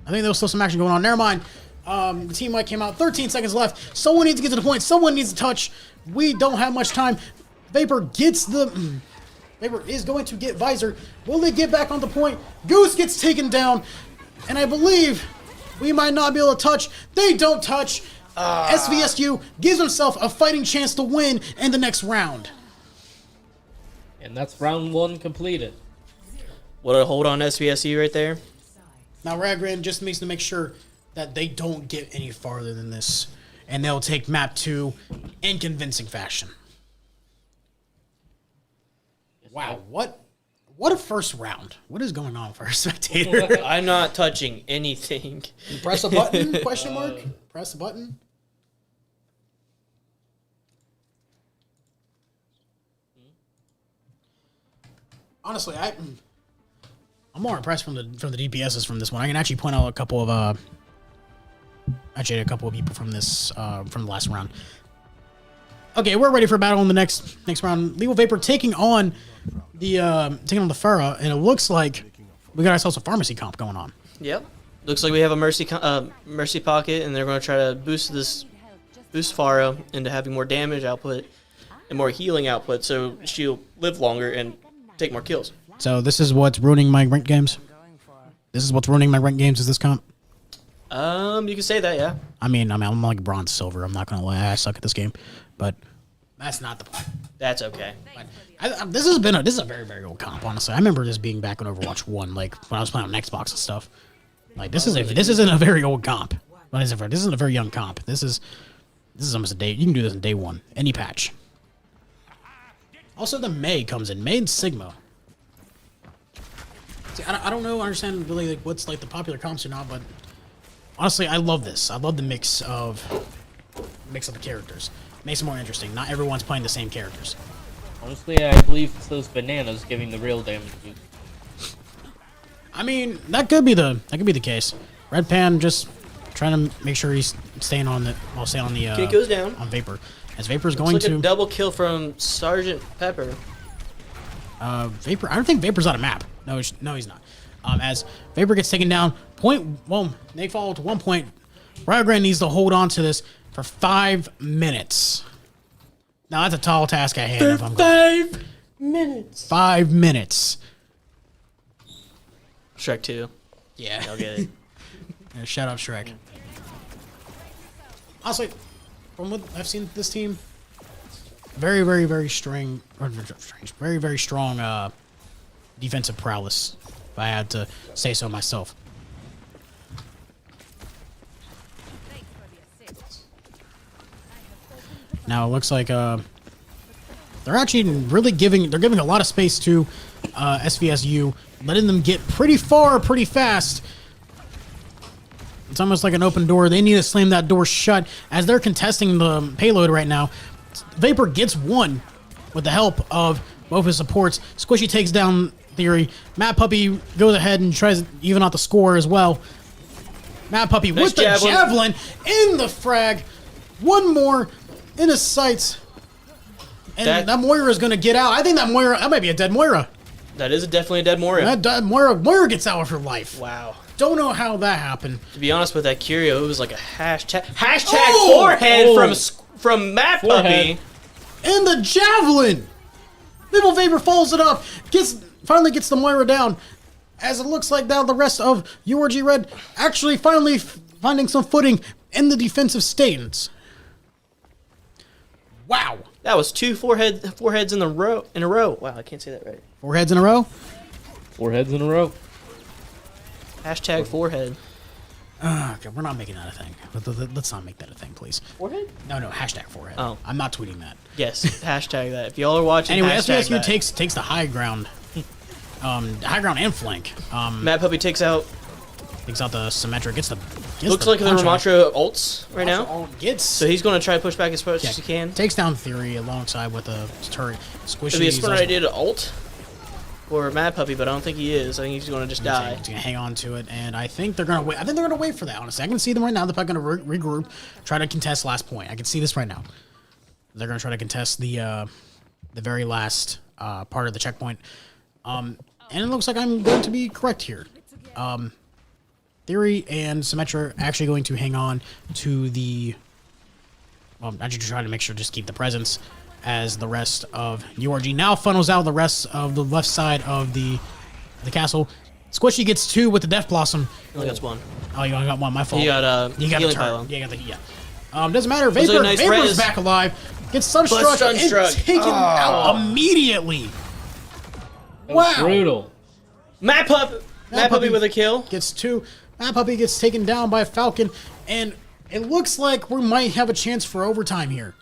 I think there was still some action going on. Never mind. The team might came out. 13 seconds left. Someone needs to get to the point. Someone needs to touch. We don't have much time. Vapor gets the... Vapor is going to get Visor. Will they get back on the point? Goose gets taken down. And I believe... we might not be able to touch. They don't touch. SVSU gives himself a fighting chance to win in the next round. And that's round 1 completed. What a hold on SVSU right there. Now, Rio Grande just needs to make sure that they don't get any farther than this. And they'll take map 2 in convincing fashion. Wow, what a first round. What is going on for a spectator? I'm not touching anything. Press a button? Question mark? Press a button? Honestly, I'm more impressed from the DPSs from this one. I can actually point out a couple of people from this from the last round. Okay, we're ready for battle in the next round. Lethal Vapor taking on the Farah, and it looks like we got ourselves a pharmacy comp going on. Yep. Looks like we have a mercy pocket, and they're going to try to boost Farah into having more damage output and more healing output, so she'll live longer and take more kills. So this is what's ruining my ranked games. This is what's ruining my ranked games. Is this comp? You can say that, yeah. I mean, I'm like bronze silver. I'm not gonna lie, I suck at this game, but that's not the point. That's okay. This is a very, very old comp. Honestly, I remember this being back in Overwatch 1, like when I was playing on Xbox and stuff. Like this isn't a very old comp. This isn't a very young comp. This is almost a day. You can do this in day 1, any patch. Also, the May comes in. May and Sigma. See, I don't know. I understand really like what's like the popular comps or not, but honestly, I love this. I love the mix of the characters. Makes it more interesting. Not everyone's playing the same characters. Honestly, I believe it's those bananas giving the real damage. I mean, that could be the case. Red Pan just trying to make sure he's staying on the Kid goes down. on Vapor. As Vapor's Looks going like to a double kill from Sergeant Pepper. Vapor. I don't think Vapor's on a map. No, he's not. As Vapor gets taken down, they fall to 1 point. Rio Grande needs to hold on to this for 5 minutes. Now that's a tall task at hand. If I'm going. 5 minutes. 5 minutes. Shrek 2. Yeah. I'll get it. Yeah, shout out Shrek. Honestly, from what I've seen this team, very, very, very strong, very, very strong defensive prowess, if I had to say so myself. Now it looks like they're actually really giving a lot of space to SVSU, letting them get pretty far pretty fast. It's almost like an open door. They need to slam that door shut as they're contesting the payload right now. Vapor gets one with the help of both his supports. Squishy takes down Theory. Mad Puppy goes ahead and tries to even out the score as well. Mad Puppy with the javelin in the frag. One more in his sights. And that Moira is going to get out. I think that might be a dead Moira. That is definitely a dead Moira. Moira gets out of her life. Wow. Don't know how that happened. To be honest with that Curio, it was like a hashtag forehead from Mad Puppy. And the javelin. Little Vapor follows it up. Finally gets the Moira down. As it looks like now the rest of URG Red actually finally finding some footing in the defensive stance. Wow. That was two foreheads in a row. Wow, I can't say that right. 4 heads in a row? 4 heads in a row. Hashtag forehead. Okay, we're not making that a thing. Let's not make that a thing, please. Forehead? No, hashtag forehead. Oh. I'm not tweeting that. Yes, hashtag that. If y'all are watching, Anyway, hashtag SVSU that. takes the high ground. High ground and flank. Mad Puppy takes out. Takes out the symmetric. Looks like the Ramatra ults right now. So he's going to try to push back as far as he can. Takes down Theory alongside with a turret. Squishy. It'd be a smart idea to ult or Mad Puppy, but I don't think he is. I think he's going to just die. He's going to hang on to it, and I think they're going to wait. I think they're going to wait for that, honestly. I can see them right now. They're probably going to regroup, try to contest last point. I can see this right now. They're going to try to contest the very last part of the checkpoint. And it looks like I'm going to be correct here. Theory and Symmetra are actually going to hang on to the... Well, I'm actually trying to make sure just keep the presence as the rest of URG now funnels out the rest of the left side of the castle. Squishy gets 2 with the Death Blossom. He only got 1. Oh, you only got 1. My fault. You got the healing turret. pylon. Yeah, you got the doesn't matter. Vapor's res. back alive. Gets sunstruck and taken out immediately. Wow. Brutal. Mad Puppy with a kill. Gets 2. Mad Puppy gets taken down by Falcon, and it looks like we might have a chance for overtime here.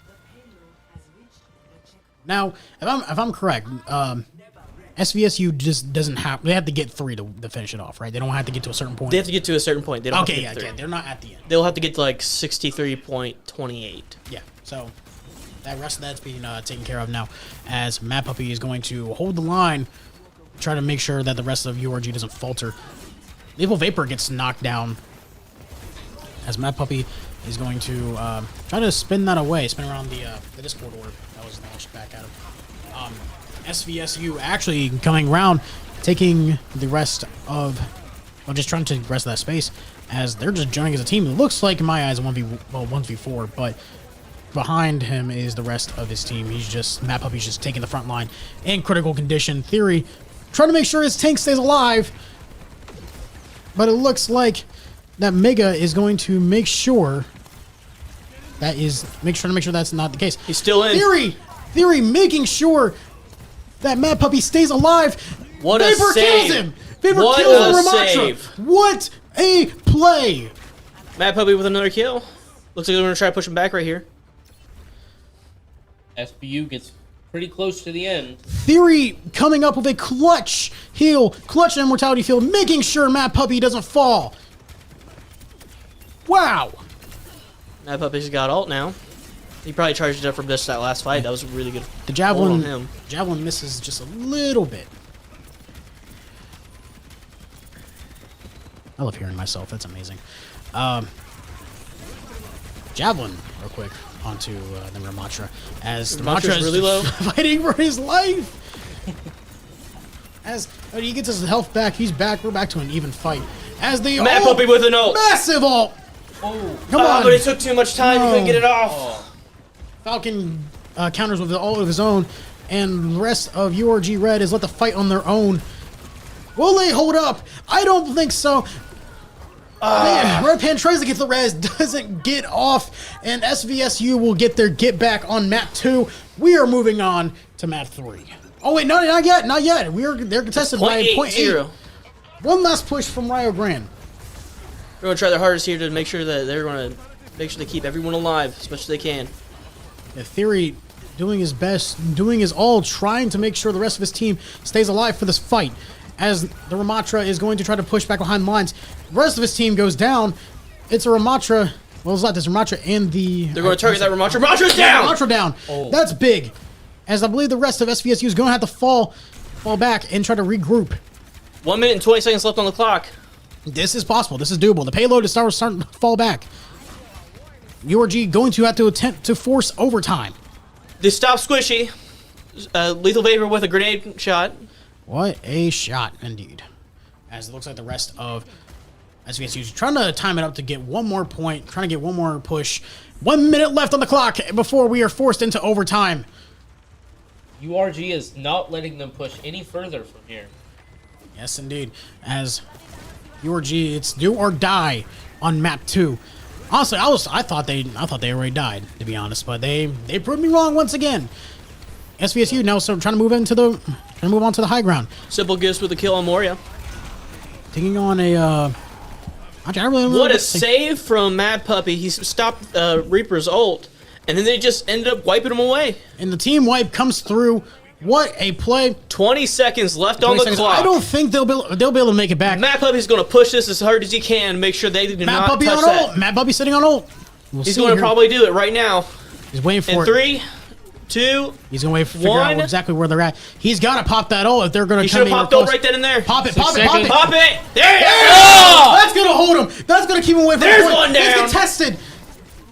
Now, if I'm correct, SVSU just doesn't have. They have to get 3 to finish it off, right? They don't have to get to a certain point. They have to get to a certain point. They don't Okay, have to get 3. they're not at the end. They'll have to get to like 63.28. Yeah, so that rest of that's being taken care of now, as Mad Puppy is going to hold the line, try to make sure that the rest of URG doesn't falter. Lethal Vapor gets knocked down, as Mad Puppy is going to try to spin that away, spin around the Discord orb that was launched back at him. SVSU actually coming around, taking the rest of, well, just trying to take the rest of that space, as they're just joining as a team. It looks like, in my eyes, 1v4, but behind him is the rest of his team. Mad Puppy's just taking the front line in critical condition. Theory trying to make sure his tank stays alive, but it looks like that Mega is going to make sure that's not the case. He's still in. Theory making sure that Mad Puppy stays alive. What a Vapor save. kills him. Vapor What kills a Ramatra. save. What a play. Mad Puppy with another kill. Looks like they're going to try to push him back right here. SBU gets pretty close to the end. Theory coming up with a clutch immortality field, making sure Mad Puppy doesn't fall. Wow. Mad Puppy's got ult now. He probably charged it up from that last fight. That was really good. The javelin on him. Javelin misses just a little bit. I love hearing myself. That's amazing. javelin real quick onto the Ramatra as the Ramatra's Ramatra is really low. fighting for his life. As he gets his health back, he's back. We're back to an even fight. As the Mad Puppy with an ult. massive ult. Oh, Come on, But it took too much time. He couldn't get it off. Falcon counters with all of his own, and the rest of URG Red is let the fight on their own. Will they hold up? I don't think so. Man, Red Pan tries to get the res, doesn't get off, and SVSU will get their get back on map 2. We are moving on to map 3. Oh wait, no, not yet, not yet. They're contested by 0.8. One last push from Rio Grande. They're going to try their hardest here to make sure that they're going to make sure they keep everyone alive as much as they can. Yeah, Theory doing his best, doing his all, trying to make sure the rest of his team stays alive for this fight. As the Ramatra is going to try to push back behind the lines. The rest of his team goes down. It's a Ramatra. Well, it's not this Ramatra and the... They're going to target that Ramatra. Ramatra's down! Ramatra down. Oh. That's big. As I believe the rest of SVSU is going to have to fall back and try to regroup. 1 minute and 20 seconds left on the clock. This is possible. This is doable. The payload is starting to fall back. URG going to have to attempt to force overtime. They stop Squishy. Lethal Vapor with a grenade shot. What a shot, indeed. As it looks like the rest of SVSU is trying to time it up to get one more point, trying to get one more push. 1 minute left on the clock before we are forced into overtime. URG is not letting them push any further from here. Yes, indeed. As URG, it's do or die on map 2. Honestly, I thought they already died, to be honest, but they proved me wrong once again. SVSU now so trying to move on to the high ground. Simple Gifts with a kill on Moria. Taking on a actually, I really don't know What a to say. save from Mad Puppy. He stopped Reaper's ult, and then they just ended up wiping him away. And the team wipe comes through. What a play. 20 seconds left on 20 the seconds. clock. I don't think they'll be able to make it back. Mad Puppy's going to push this as hard as he can, make sure they do Matt not Puppy touch on that. ult. Matt Puppy sitting on ult. We'll He's see going to here. probably do it right now. He's waiting for In it. 3, 2, He's going to wait to figure out one. exactly where they're at. He's got to pop that ult if they're going he to should come have in popped close. ult right then and there. Pop it, 6 pop it, pop seconds. it. Pop it! There you Oh! go! That's going to hold him. That's going to keep him away from There's the point. one down. It's contested.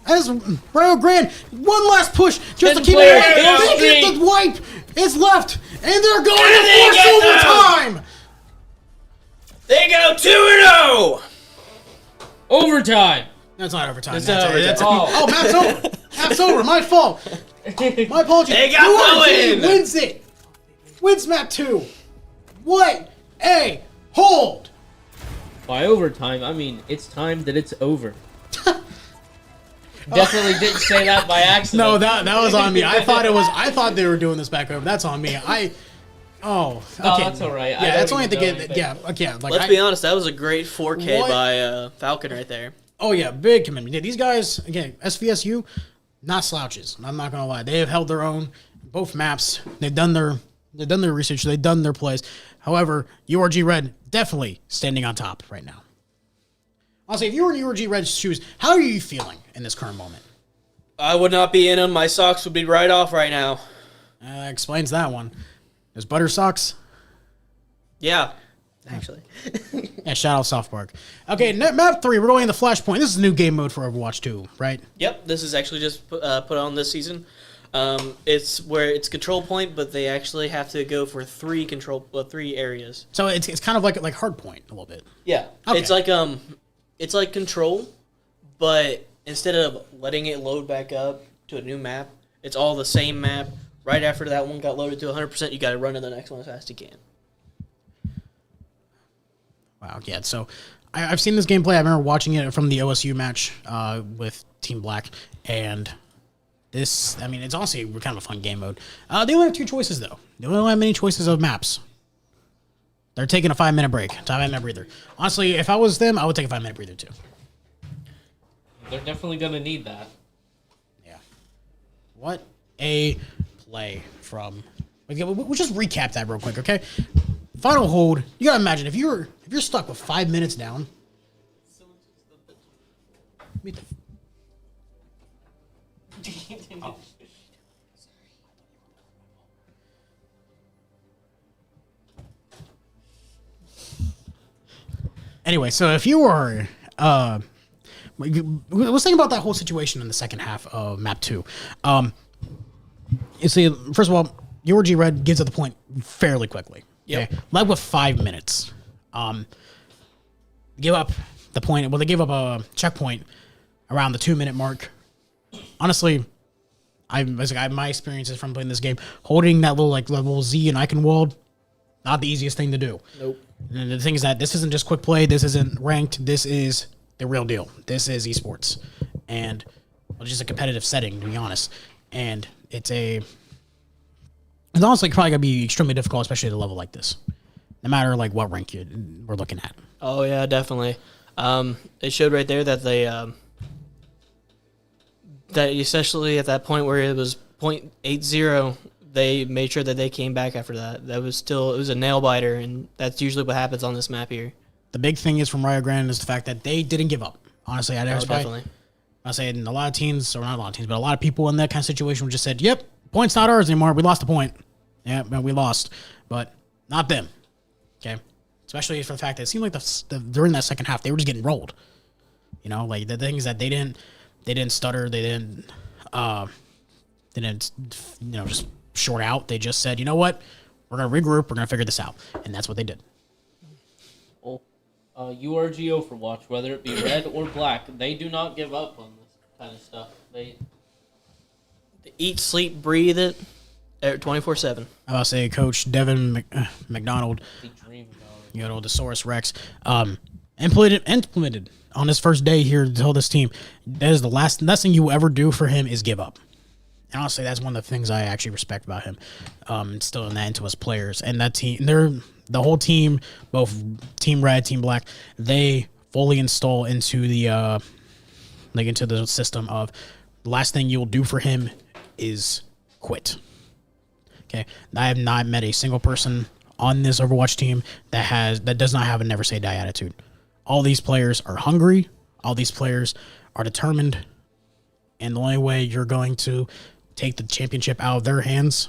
As Rio Grande, one last push just to Ten keep it players away. down They get street. the wipe. It's left. And they're going And they to get force them. overtime. They go 2-0! Overtime. That's not overtime. It's That's not it. That's overtime. oh, Matt's over. Matt's over. My fault. My apologies. They got URG going. wins it. Wins map 2. What a hold. By overtime, I mean it's time that it's over. Definitely didn't say that by accident. No, that was on me. I thought they were doing this back over. That's on me. Okay. Oh, that's all right. I Yeah, don't that's only at the even know game. anything. Yeah, okay. Like Let's be honest, that was a great 4K What? by Falcon right there. Oh yeah, big commitment. Yeah, these guys again, SVSU, not slouches. I'm not gonna lie. They have held their own. Both maps. They've done their research. They've done their plays. However, URG Red definitely standing on top right now. Honestly, if you were in URG Red's shoes, how are you feeling in this current moment? I would not be in them. My socks would be right off right now. Explains that one. There's butter socks. Yeah, actually. Yeah, shout out South Park. Okay, map 3. We're going into Flashpoint. This is a new game mode for Overwatch 2, right? Yep, this is actually just put on this season. It's where it's control point, but they actually have to go for 3 areas. So it's kind of like Hardpoint a little bit. Yeah, Okay. it's like control, but instead of letting it load back up to a new map, it's all the same map. Right after that one got loaded to 100%, you got to run to the next one as fast as you can. Wow, yeah. So I've seen this gameplay. I remember watching it from the OSU match with Team Black, and this, I mean, it's honestly kind of a fun game mode. They only have 2 choices, though. They don't have many choices of maps. They're taking a 5-minute break, 5-minute breather. Honestly, if I was them, I would take a 5-minute breather, too. They're definitely gonna need that. Yeah. What a play from... We'll just recap that real quick, okay? Final hold. You gotta imagine, if you're stuck with 5 minutes down... Meet the... Oh. Anyway, so if you were let's think about that whole situation in the second half of map 2. You see, first of all, URG Red gives up the point fairly quickly. Yep. Okay? Led with 5 minutes. Give up the point. Well, they gave up a checkpoint around the 2-minute mark. Honestly, my experiences from playing this game, holding that little Z and icon wall, not the easiest thing to do. Nope. And the thing is that this isn't just quick play. This isn't ranked. This is the real deal. This is esports, and just a competitive setting, to be honest. And it's honestly probably gonna be extremely difficult, especially at a level like this, no matter what rank we're looking at. Oh yeah, definitely. It showed right there that they that especially at that point where it was 0.80, they made sure that they came back after that. It was a nail biter, and that's usually what happens on this map here. The big thing is from Rio Grande is the fact that they didn't give up. Honestly, Definitely. I say a lot of teams, or not a lot of teams, but a lot of people in that kind of situation just said, "Yep, point's not ours anymore. We lost the point. Yeah, we lost, but not them." Okay, especially for the fact that it seemed like during that second half they were just getting rolled. The thing is that they didn't stutter, they didn't just short out. They just said, "You know what? We're gonna regroup. We're gonna figure this out," and that's what they did. Well, URG Overwatch, whether it be red or black, they do not give up on this kind of stuff. They Eat, sleep, breathe it 24/7. I was say Coach Devin McDonald, dream about it. the Saurus Rex, implemented on his first day here to tell this team that is the last thing you will ever do for him is give up. And honestly, that's one of the things I actually respect about him. Instilling that into his players and that team. The whole team, both Team Red, Team Black, they fully install into the into the system of the last thing you'll do for him is quit. Okay, I have not met a single person on this Overwatch team that does not have a never say die attitude. All these players are hungry. All these players are determined, and the only way you're going to take the championship out of their hands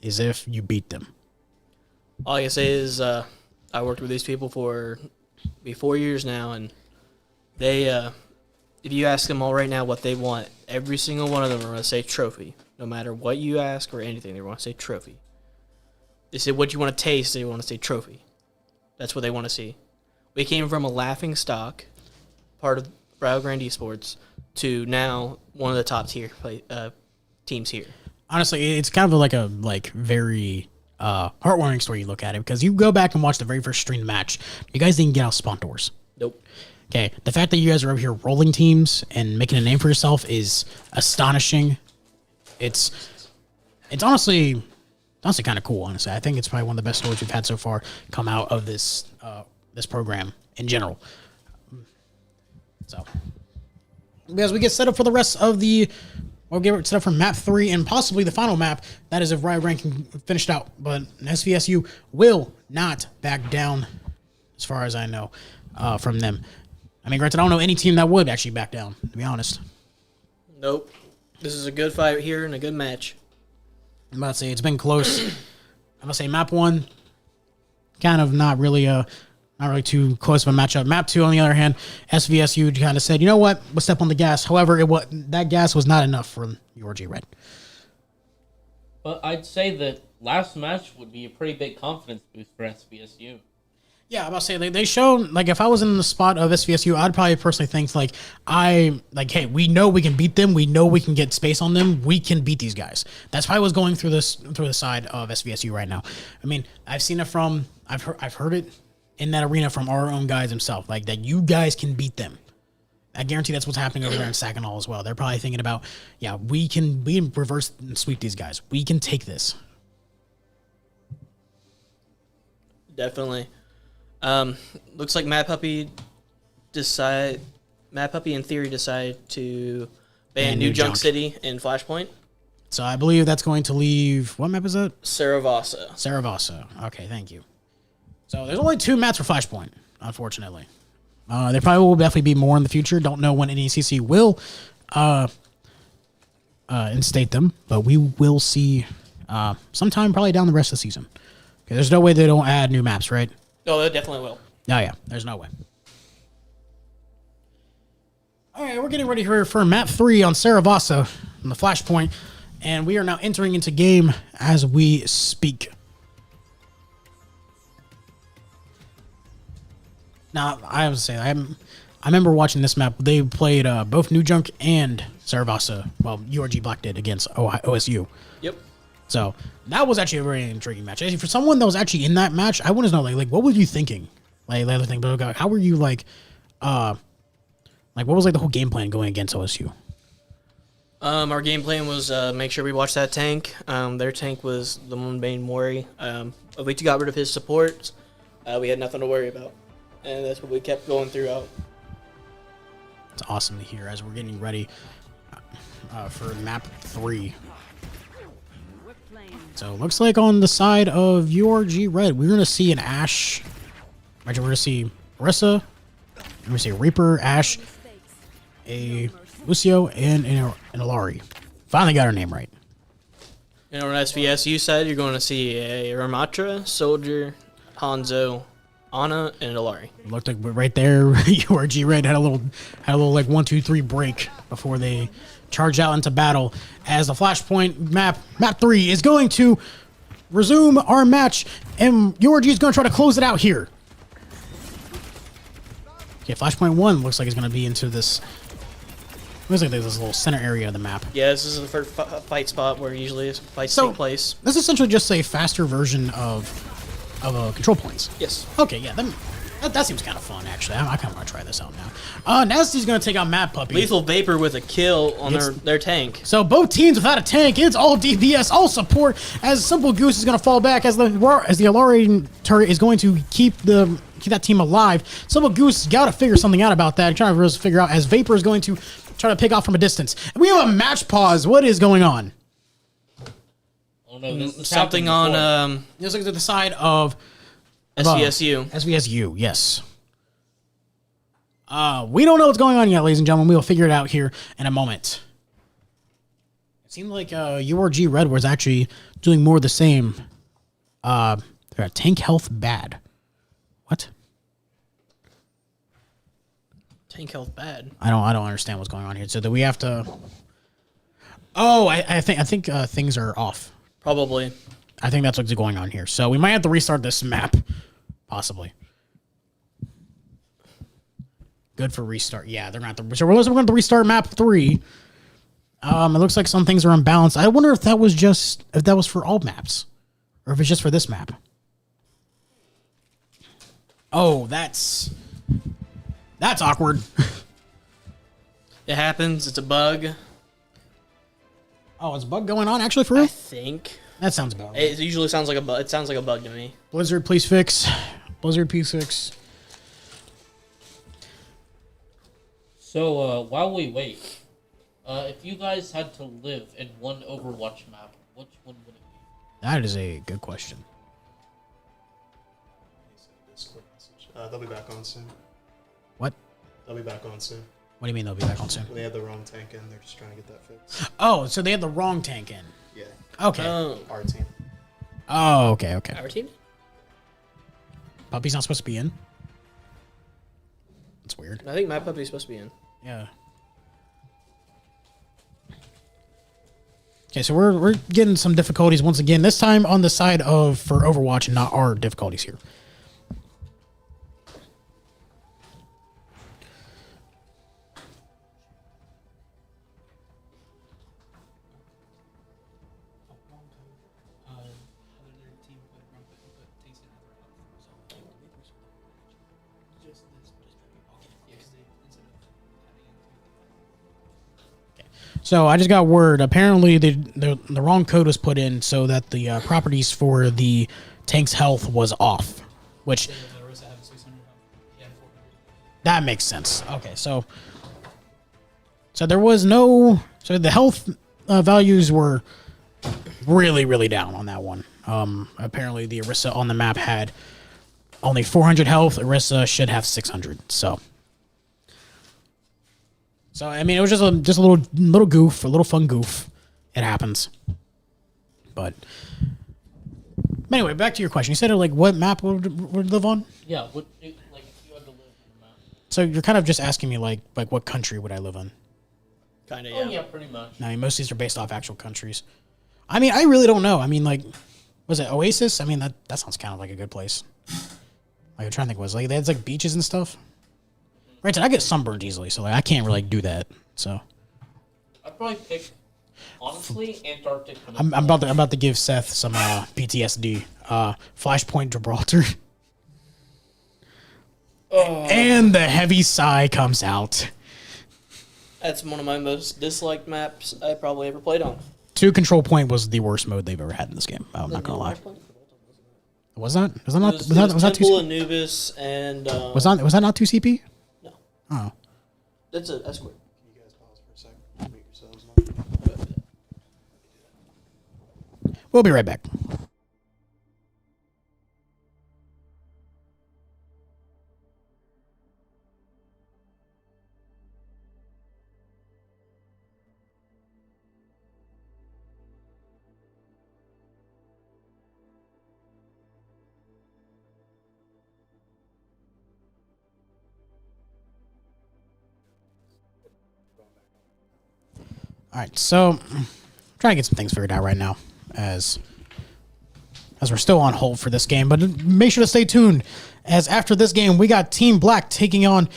is if you beat them. All I can say is I worked with these people for 4 years now, and they, if you ask them all right now what they want, every single one of them are going to say trophy. No matter what you ask or anything, they want to say trophy. They say what you want to taste, they want to say trophy. That's what they want to see. We came from a laughing stock, part of Rio Grande Esports, to now one of the top tier teams here. Honestly, it's kind of like very heartwarming story you look at it, because you go back and watch the very first stream match, you guys didn't get out spawn doors. Nope. Okay, the fact that you guys are over here rolling teams and making a name for yourself is astonishing. It's honestly kind of cool. Honestly, I think it's probably one of the best stories we've had so far come out of this program in general. So, as we get set up for the rest of we'll get set up for map 3 and possibly the final map. That is if Rio Grande can finish it out. But SVSU will not back down, as far as I know, from them. I mean, granted, I don't know any team that would actually back down, to be honest. Nope. This is a good fight here and a good match. I'm about to say it's been close. I'm about to say map 1, kind of not really too close of a matchup. Map 2, on the other hand, SVSU kind of said, you know what, we'll step on the gas. However, that gas was not enough for URG Red. But I'd say that last match would be a pretty big confidence boost for SVSU. Yeah, I'm about to say they showed, if I was in the spot of SVSU, I'd probably personally think hey, we know we can beat them. We know we can get space on them. We can beat these guys. That's probably what's going through the side of SVSU right now. I mean, I've seen it I've heard it in that arena from our own guys themselves, that you guys can beat them. I guarantee that's what's happening over there in Saginaw as well. They're probably thinking about, yeah, we can reverse and sweep these guys. We can take this. Definitely. Looks like Mad Puppy in theory decide to ban New Junk City in Flashpoint. So I believe that's going to leave, what map is that? Saravasa. Okay, thank you. So there's only 2 maps for Flashpoint, unfortunately. There probably will definitely be more in the future. Don't know when NECC will instate them, but we will see sometime probably down the rest of the season. Okay, there's no way they don't add new maps, right? Oh, they definitely will. Oh, yeah. There's no way. All right, we're getting ready here for map 3 on Saravasa on the Flashpoint, and we are now entering into game as we speak. Now, I would say I remember watching this map. They played both New Junk and Saravasa. Well, URG Black did against OSU. Yep. So that was actually a very intriguing match. Actually, for someone that was actually in that match, I want to know like what were you thinking? Like the other thing, but how were you like what was like the whole game plan going against OSU? Our game plan was make sure we watch that tank. Their tank was the one main worry. If we got rid of his support, we had nothing to worry about, and that's what we kept going throughout. It's awesome to hear as we're getting ready for map 3. So it looks like on the side of URG Red, we're going to see an Ashe. Actually, we're going to see Orisa. We're going to see a Reaper, Ashe, a Lucio, and an Alari. Finally got her name right. You know, on SVSU side, you're going to see a Ramatra, Soldier, Hanzo, Ana, and Alari. It looked like right there, URG Red had a little like 1-2-3 break before they charged out into battle. As the Flashpoint map 3 is going to resume our match, and URG is going to try to close it out here. Okay, Flashpoint 1 looks like it's going to be into this. Looks like there's this little center area of the map. Yeah, this is the first fight spot where usually fights take place. This is essentially just a faster version of control points. Yes. Okay, yeah, that seems kind of fun, actually. I kind of want to try this out now. Nasty's going to take out Mad Puppy. Lethal Vapor with a kill on their tank. So both teams without a tank. It's all DPS, all support, as Simple Goose is going to fall back as the Alarian turret is going to keep that team alive. Simple Goose got to figure something out about that. Trying to really figure out as Vapor is going to try to pick off from a distance. And we have a match pause. What is going on? Oh no, Something on This looks at the side of SVSU. SVSU, yes. We don't know what's going on yet, ladies and gentlemen. We will figure it out here in a moment. It seemed like URG Red was actually doing more of the same. They're at tank health bad. What? Tank health bad. I don't understand what's going on here. So do we have to? Oh, I think things are off. Probably. I think that's what's going on here. So we might have to restart this map, possibly. Good for restart. Yeah, they're not. So we're going to restart map 3. It looks like some things are unbalanced. I wonder if that was for all maps, or if it's just for this map. Oh, that's awkward. It happens. It's a bug. Oh, is a bug going on actually for real? I think. That sounds about right. It usually sounds like a bug. It sounds like a bug to me. Blizzard, please fix. Blizzard, please fix. So while we wait, if you guys had to live in one Overwatch map, which one would it be? That is a good question. They'll be back on soon. What? They'll be back on soon. What do you mean they'll be back on soon? They had the wrong tank in. They're just trying to get that fixed. Oh, so they had the wrong tank in. Yeah. Okay. Our team. Oh, okay. Our team? Puppy's not supposed to be in. That's weird. I think my puppy's supposed to be in. Yeah. Okay, so we're getting some difficulties once again. This time on the side of for Overwatch, and not our difficulties here. So I just got word. Apparently, the wrong code was put in so that the properties for the tank's health was off, which that makes sense. Okay, so there was no. So the health values were really down on that one. Apparently, the Orisa on the map had only 400 health. Orisa should have 600. So I mean, it was just a little goof, a little fun goof. It happens. But anyway, back to your question. You said like what map would live on? Yeah, like if you had to live in a map. So you're kind of just asking me like what country would I live in? Kind of, Oh yeah, pretty much. I mean, most of these are based off actual countries. I mean, I really don't know. I mean, like, was it Oasis? I mean, that sounds kind of like a good place. Like, I'm trying to think, was like they had like beaches and stuff. Granted, I get sunburned easily, so like I can't really do that. So I'd probably pick, honestly, Antarctica. I'm about to give Seth some PTSD. Flashpoint Gibraltar. And the heavy sigh comes out. That's one of my most disliked maps I probably ever played on. 2 Control Point was the worst mode they've ever had in this game. I'm not gonna lie. Was that? Was that not? Was that Temple 2? Anubis and Was that not 2 CP? No. Oh. That's quick. Can you guys pause for a second? Mute yourselves. We'll be right back. All right, so I'm trying to get some things figured out right now, as we're still on hold for this game. But make sure to stay tuned, as after this game we got Team Black taking on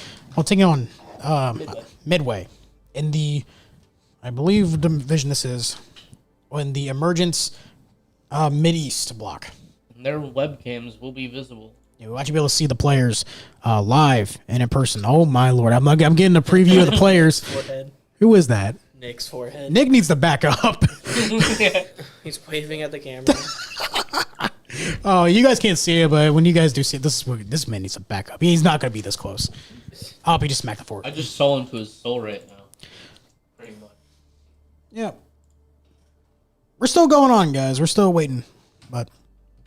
Midway in the, I believe the division this is, in the Emergence Mid-East block. Their webcams will be visible. You'll actually be able to see the players live and in person. Oh my lord, I'm getting a preview of the players. Forehead. Who is that? Nick's forehead. Nick needs to back up. He's waving at the camera. Oh, you guys can't see it, but when you guys do see it, this man needs to back up. He's not going to be this close. Oh, he just smacked the fork. I just saw into his soul right now. Pretty much. Yeah. We're still going on, guys. We're still waiting. But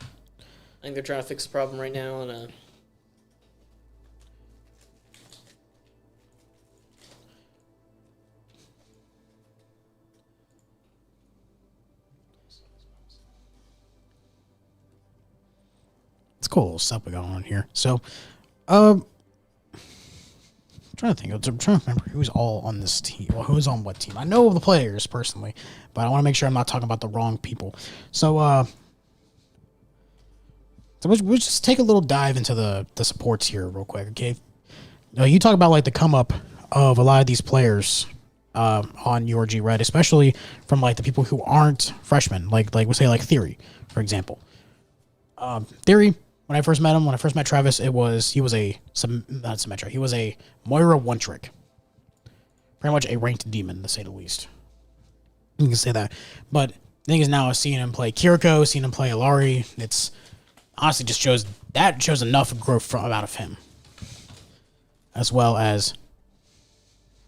I think they're trying to fix the problem right now. And it's cool little stuff we got on here. So, I'm trying to think. I'm trying to remember who's all on this team. Well, who's on what team? I know the players personally, but I want to make sure I'm not talking about the wrong people. So we'll just take a little dive into the supports here real quick, okay? You talk about like the come up of a lot of these players on URG Red, especially from like the people who aren't freshmen, like we'll say like Theory, for example. Theory, when I first met him, when I first met Travis, he was a Moira one trick, pretty much a ranked demon to say the least. You can say that, but the thing is now seeing him play Kiriko, seeing him play Alari, it's honestly just shows enough growth out of him, as well as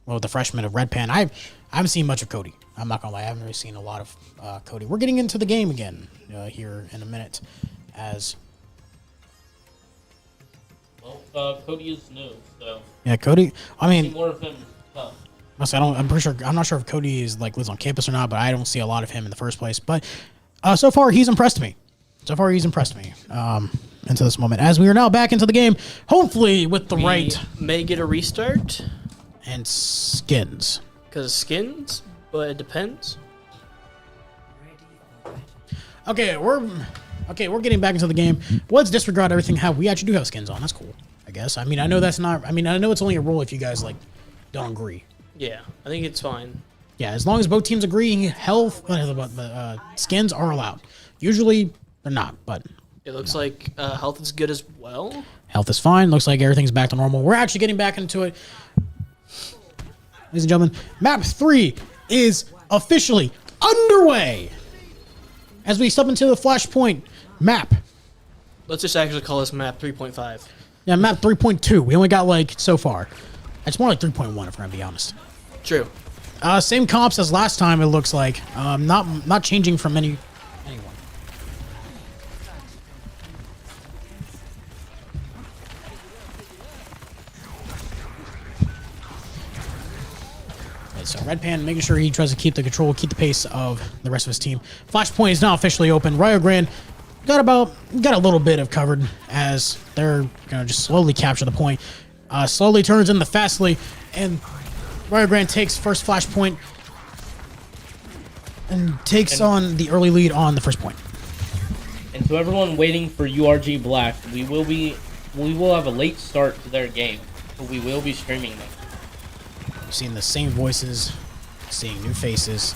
the freshman of Red Pan. I haven't seen much of Cody. I'm not gonna lie, I haven't really seen a lot of Cody. We're getting into the game again here in a minute, as Cody is new, so yeah, Cody. I see mean, more of him. Tough. honestly, I'm not sure if Cody lives on campus or not, but I don't see a lot of him in the first place. But so far he's impressed me. Into this moment, as we are now back into the game, hopefully with the right may get a restart and skins. because skins, but it depends. Okay, we're getting back into the game. Let's disregard everything. We actually do have skins on. That's cool, I guess. I mean, I know that's not. I mean, I know it's only a rule if you guys don't agree. Yeah, I think it's fine. Yeah, as long as both teams agree, skins are allowed. Usually they're not, but It looks like health is good as well. health is fine. Looks like everything's back to normal. We're actually getting back into it. Ladies and gentlemen, map 3 is officially underway as we step into the Flashpoint map. Let's just actually call this map 3.5. Yeah, map 3.2. We only got so far. It's more like 3.1 if we're gonna be honest. True. Same comps as last time. It looks like not changing from anyone. So Red Pan making sure he tries to keep the control, keep the pace of the rest of his team. Flashpoint is now officially open. Rio Grande got a little bit of covered as they're gonna just slowly capture the point. slowly turns into fastly, and Rio Grande takes first flashpoint and takes on the early lead on the first point. And to everyone waiting for URG Black, we will have a late start to their game, but we will be streaming them. Seeing the same voices, seeing new faces,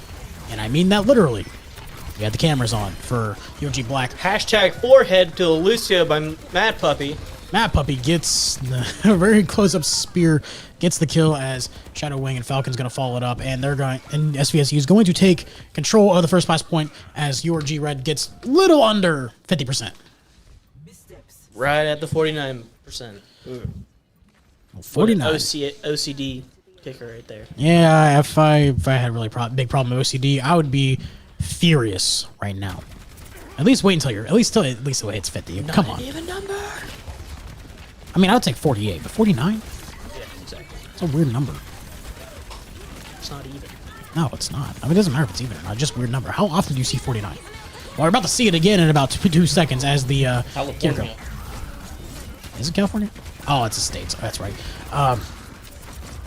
and I mean that literally. We had the cameras on for URG Black. Hashtag forehead to Lucio by Mad Puppy. Mad Puppy gets a very close-up spear, gets the kill as Shadow Wing and Falcon's going to follow it up, and SVSU is going to take control of the first pass point as URG Red gets little under 50%. Right at the 49%. 49. OCD kicker right there. Yeah, if I had a really big problem with OCD, I would be furious right now. At least wait until at least till it hits 50. Come on. Even number. I mean, I would take 48, but 49? Yeah, exactly. It's a weird number. It's not even. No, it's not. I mean, it doesn't matter if it's even or not. Just a weird number. How often do you see 49? Well, we're about to see it again in about 2 seconds as the California. Is it California? Oh, it's a state. So that's right.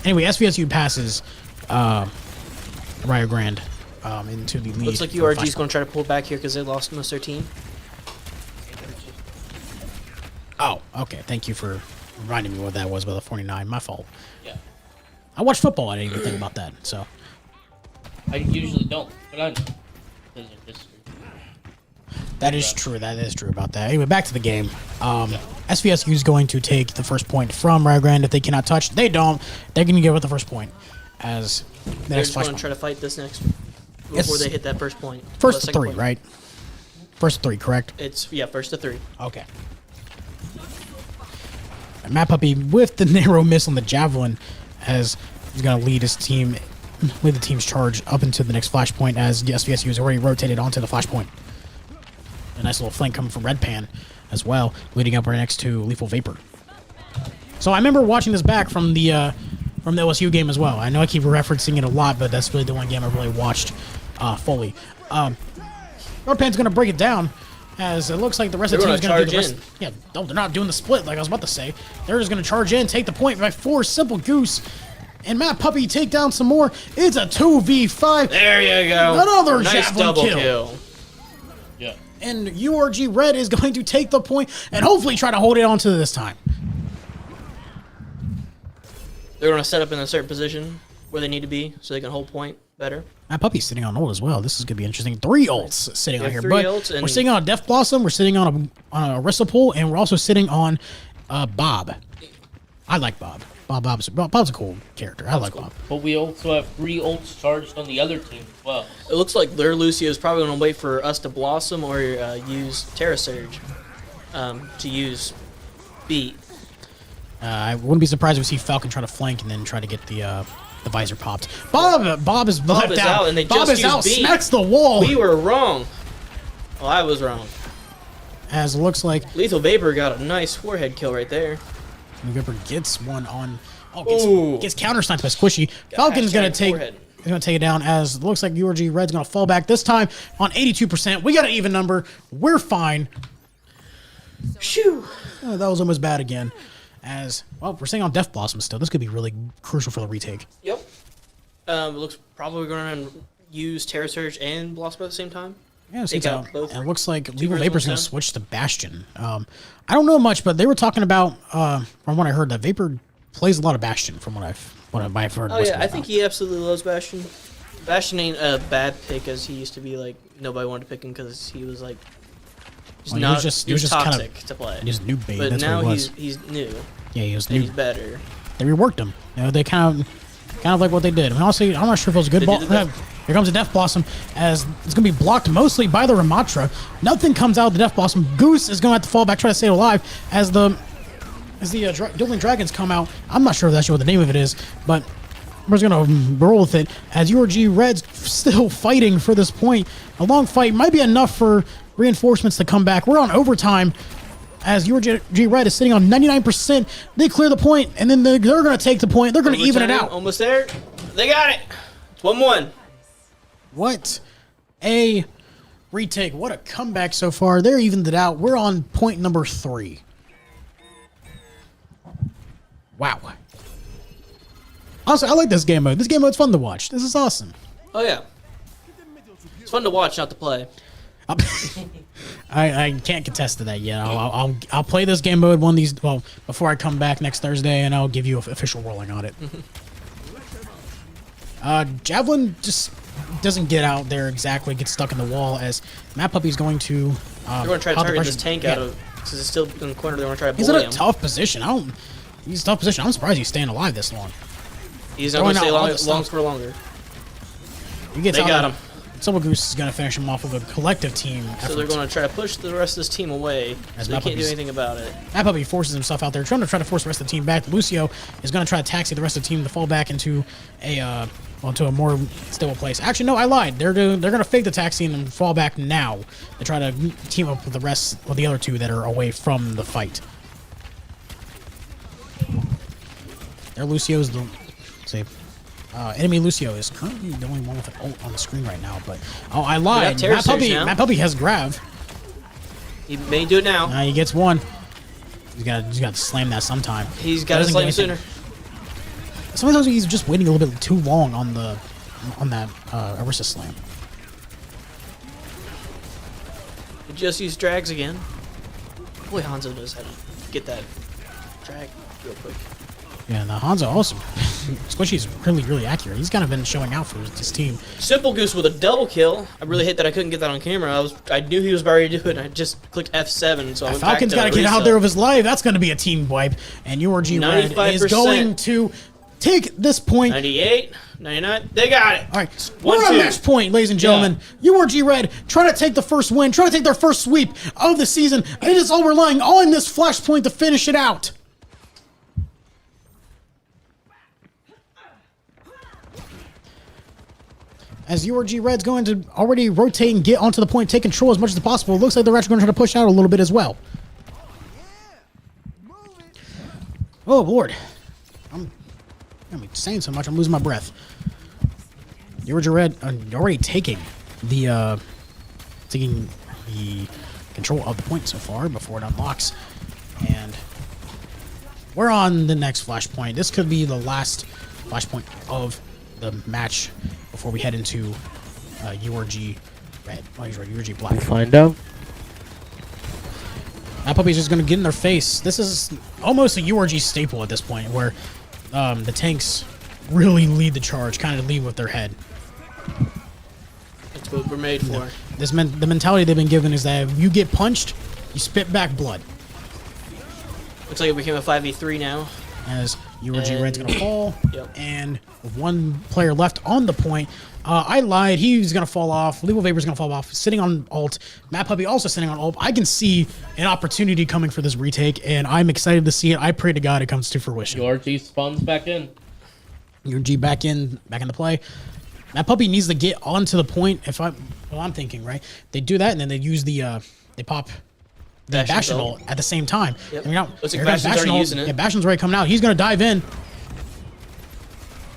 Anyway, SVSU passes Rio Grande into the lead. Looks like URG's going to try to pull back here because they lost most of their team. Oh, okay. Thank you for reminding me what that was about the 49. My fault. Yeah. I watch football. I didn't even think about that. So I usually don't, but I know. Because of history. that is true. That is true about that. Anyway, back to the game. SVSU is going to take the first point from Rio Grande if they cannot touch. They don't. They're going to give it the first point as the They're next just going flash to try to fight this next before Yes. they hit that first point. First The to second 3, point. right? First to 3, correct? It's, first to 3. Okay. And Matt Puppy with the narrow miss on the javelin as he's going to lead his team, lead the team's charge up into the next flashpoint as the SVSU has already rotated onto the flashpoint. A nice little flank coming from Red Pan as well, leading up right next to Lethal Vapor. So I remember watching this back from the LSU game as well. I know I keep referencing it a lot, but that's really the one game I really watched fully. Red Pan's going to break it down as it looks like the rest of the team is going to do the rest. Yeah, no, they're not doing the split like I was about to say. They're just going to charge in, take the point by 4, simple goose. And Matt Puppy take down some more. It's a 2v5. There you go. Another nice javelin double kill. Yeah. And URG Red is going to take the point and hopefully try to hold it on to this time. They're going to set up in a certain position where they need to be so they can hold point better. Matt Puppy's sitting on ult as well. This is going to be interesting. 3 ults sitting on here. 3 But ults and we're sitting on a Death Blossom, we're sitting on a Aristopool, and we're also sitting on Bob. I like Bob. Bob's a cool character. I like Bob. But we also have 3 ults charged on the other team as well. It looks like their Lucio is probably going to wait for us to blossom or use Terra Surge to use beat. I wouldn't be surprised if we see Falcon try to flank and then try to get the visor popped. Bob is left is out. out, and they Bob just is out. used beat. Smacks the wall. We were wrong. Well, I was wrong. As it looks like Lethal Vapor got a nice forehead kill right there. Vapor gets one on. Ooh. Gets counter sniped by Squishy. Falcon's gonna take. forehead. He's gonna take it down as it looks like URG Red's gonna fall back this time on 82%. We got an even number. We're fine. Shoo. Oh, that was almost bad again. As well, we're staying on Death Blossom still. This could be really crucial for the retake. Yep. It looks probably going to use Terra Surge and Blossom at the same time. Yeah, Take it's out out. both. And it looks like Lethal birds, Vapor's one gonna stone. switch to Bastion. I don't know much, but they were talking about from what I heard that Vapor plays a lot of Bastion. From what I've heard. Oh, yeah. I think he absolutely loves Bastion. Bastion ain't a bad pick as he used to be. Like, nobody wanted to pick him because he was like, Well, he was just kind toxic of to play. just noob bait. But That's now what he was. he's new Yeah, he was and he's new. better. They reworked him. You know, they kind of like what they did. I mean, honestly, I'm not sure if it was a good They ball. did the Here comes a Death Blossom as it's going to be blocked mostly by the Ramatra. Nothing comes out of the Death Blossom. Goose is going to have to fall back, try to stay alive as the Dueling Dragons come out. I'm not sure if that's what the name of it is, but we're just going to roll with it as URG Red's still fighting for this point. A long fight might be enough for reinforcements to come back. We're on overtime as URG Red is sitting on 99%. They clear the point, and then they're going to take the point. They're going to even it out. Almost there. They got it. It's 1-1. What a retake. What a comeback so far. They're evened it out. We're on point number 3. Wow. Also, I like this game mode. This game mode's fun to watch. This is awesome. Oh yeah, it's fun to watch, not to play. I can't contest to that yet. I'll play this game mode one of these before I come back next Thursday, and I'll give you an official ruling on it. Javelin just doesn't get out there exactly. Gets stuck in the wall as Matt Puppy's going to. They're going to try to target this tank out of because it's still in the corner. They want to try to bully He's in a him. tough position. He's in a tough position. I'm surprised he's staying alive this long. He's not going to stay long for longer. They got him. Silver Goose is going to finish him off with a collective team effort. So they're going to try to push the rest of this team away. As so they can't do anything about it. Matt Puppy forces himself out there, trying to force the rest of the team back. Lucio is going to try to taxi the rest of the team to fall back into a more stable place. Actually, no, I lied. They're going to fake the taxi and fall back now to try to team up with the other two that are away from the fight. Their Lucio's enemy Lucio is currently the only one with an ult on the screen right now, but I lied. Matt Puppy has Grav. He may do it now. He gets one. He's got to slam that sometime. He's got to slam sooner. Sometimes he's just waiting a little bit too long on that Arista slam. He just used drags again. Boy, Hanzo knows how to get that drag real quick. Yeah, and Hanzo also, Squishy's really, really accurate. He's kind of been showing out for his team. Simple Goose with a double kill. I really hate that I couldn't get that on camera. I knew he was about ready to do it, and I just clicked F7, so I went Falcon's got to get out there with his life. That's going to be a team wipe, and URG Red is going to take this point. 98, 99, they got it. All right, we're on match point, ladies and gentlemen. URG Red trying to take the first win, trying to take their first sweep of the season. It is all relying on this flashpoint to finish it out. As URG Red's going to already rotate and get onto the point, take control as much as possible. It looks like they're actually going to try to push out a little bit as well. Oh, Lord. I'm saying so much, I'm losing my breath. URG Red already taking the control of the point so far before it unlocks. And we're on the next flashpoint. This could be the last flashpoint of the match before we head into URG Red. Oh, he's right, URG Black. We'll find out. That Puppy's just going to get in their face. This is almost a URG staple at this point, where the tanks really lead the charge, kind of lead with their head. That's what we're made for. The mentality they've been given is that if you get punched, you spit back blood. Looks like it became a 5v3 now. As URG Red's going to fall, Yep. and with one player left on the point, I lied. He's going to fall off. Lethal Vapor's going to fall off. Sitting on ult. Matt Puppy also sitting on ult. I can see an opportunity coming for this retake, and I'm excited to see it. I pray to God it comes to fruition. URG spawns back in. URG back into play. Matt Puppy needs to get onto the point. I'm thinking, right? They do that, and then they use they pop the Bastion ult at the same time. Yep. I mean, Looks like Bastion's already using it. Yeah, Bastion's already coming out. He's going to dive in.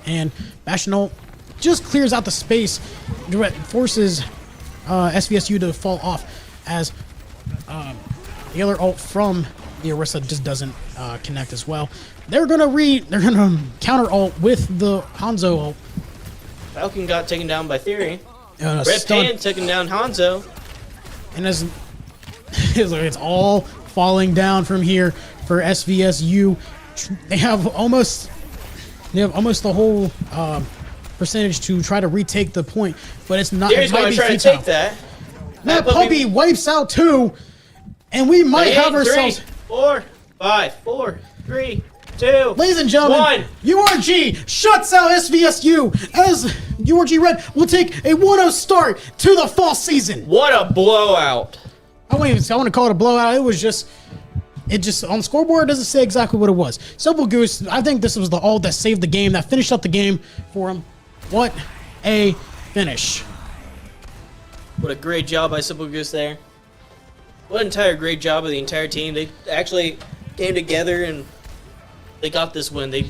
And Bastion ult just clears out the space, forces SVSU to fall off as the other ult from the Orisa just doesn't connect as well. They're gonna counter ult with the Hanzo ult. Falcon got taken down by Theory. Red Stun. Pan taking down Hanzo. And as it's all falling down from here for SVSU, they have almost the whole percentage to try to retake the point, but it's not. Theory's going to try to take that. Matt Puppy wipes out two, and we might have ourselves 4, 5, 4, 3, 2, ladies and gentlemen, 1. URG shuts out SVSU as URG Red will take a 1-0 start to the fall season. What a blowout. I want to call it a blowout. It just on the scoreboard doesn't say exactly what it was. Simple Goose, I think this was the ult that saved the game, that finished up the game for him. What a finish. What a great job by Simple Goose there. What an entire great job of the entire team. They actually came together and they got this win. They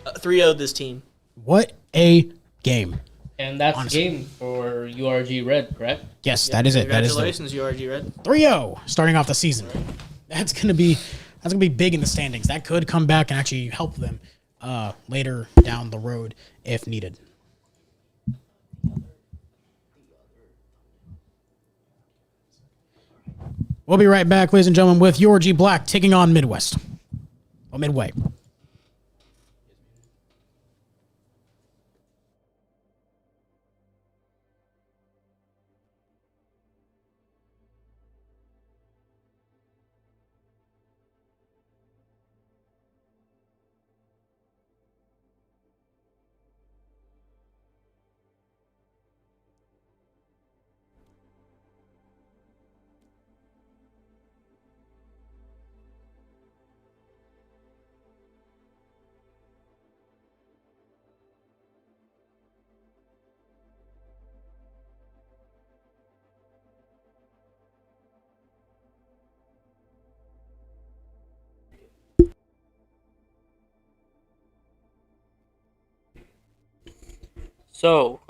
3-0'd this team. What a game. And that's Honestly. the game for URG Red, correct? Yes, that is it. That is the Congratulations, URG Red. 3-0 starting off the season. That's going to be That's gonna be big in the standings. That could come back and actually help them later down the road if needed. We'll be right back, ladies and gentlemen, with Overwatch Black taking on Midwest. Or Midway. So,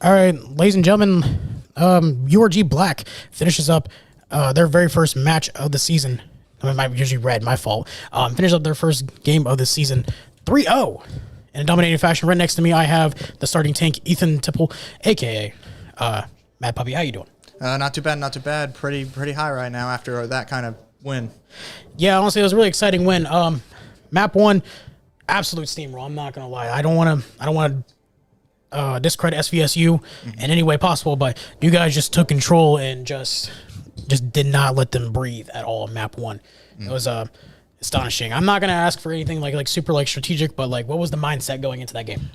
All right, ladies and gentlemen, URG Black finishes up their very first match of the season. I mean, usually red, my fault. Finished up their first game of the season 3-0 in a dominating fashion. Right next to me, I have the starting tank, Ethan Tipple, a.k.a. Mad Puppy. How you doing? Not too bad, not too bad. Pretty high right now after that kind of win. Yeah, honestly, it was a really exciting win. Map 1, absolute steamroll. I'm not going to lie. I don't want to discredit SVSU in any way possible, but you guys just took control and just did not let them breathe at all in map 1. It was astonishing. I'm not gonna ask for anything like super strategic, but what was the mindset going into that game?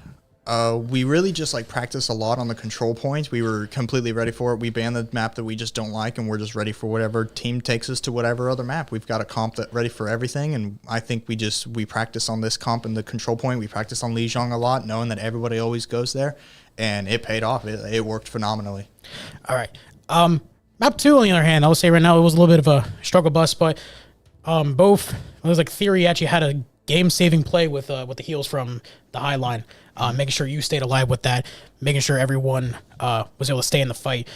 We really just practiced a lot on the control points. We were completely ready for it. We banned the map that we just don't like, and we're just ready for whatever team takes us to whatever other map. We've got a comp that ready for everything, and I think we practice on this comp and the control point. We practice on Lijiang a lot, knowing that everybody always goes there, and it paid off. It worked phenomenally. All right. Map 2, on the other hand, I would say right now it was a little bit of a struggle bus, but both, it was Theory actually had a game-saving play with the heals from the high line, making sure you stayed alive with that, making sure everyone was able to stay in the fight.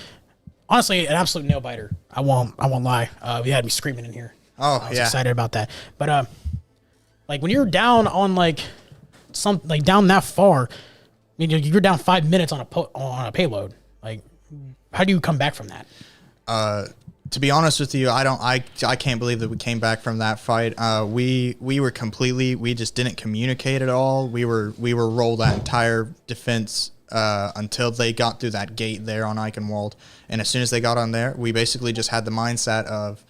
Honestly, an absolute nail-biter. I won't lie. You had me screaming in here. Oh, I was yeah. excited about that. But when you're down on down that far, I mean, you're down 5 minutes on a payload. How do you come back from that? To be honest with you, I can't believe that we came back from that fight. We just didn't communicate at all. We were rolled that entire defense until they got through that gate there on Eichenwald. And as soon as they got on there, we basically just had the mindset of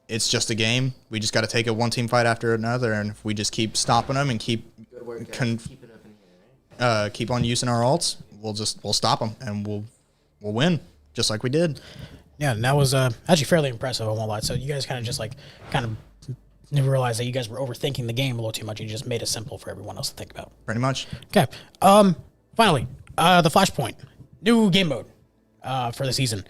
it's just a game. We just got to take it one team fight after another, and if we just keep stopping them and keep on using our ults, we'll stop them and we'll win just like we did. Yeah, and that was actually fairly impressive, I won't lie. So you guys kind of never realized that you guys were overthinking the game a little too much. You just made it simple for everyone else to think about. Pretty much. Okay. Finally, the Flashpoint. New game mode for the season.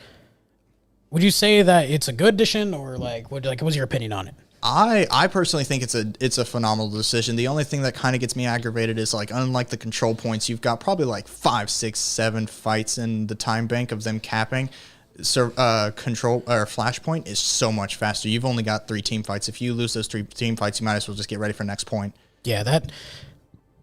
Would you say that it's a good addition, or what was your opinion on it? I personally think it's a phenomenal decision. The only thing that kind of gets me aggravated is like, unlike the control points, you've got probably like 5, 6, 7 fights in the time bank of them capping. So control or flashpoint is so much faster. You've only got 3 team fights. If you lose those 3 team fights, you might as well just get ready for next point. Yeah,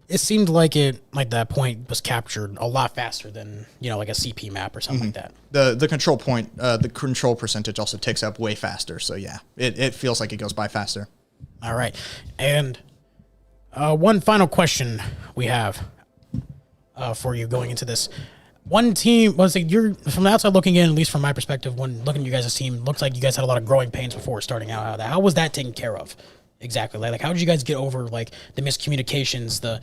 it seemed like that point was captured a lot faster than, like a CP map or something like that. The control point, the control percentage also ticks up way faster. So yeah, it feels like it goes by faster. All right. And one final question we have for you going into this. One team, you're from the outside looking in, at least from my perspective, when looking at you guys' team, looks like you guys had a lot of growing pains before starting out. How was that taken care of? Exactly. Like how did you guys get over like the miscommunications, the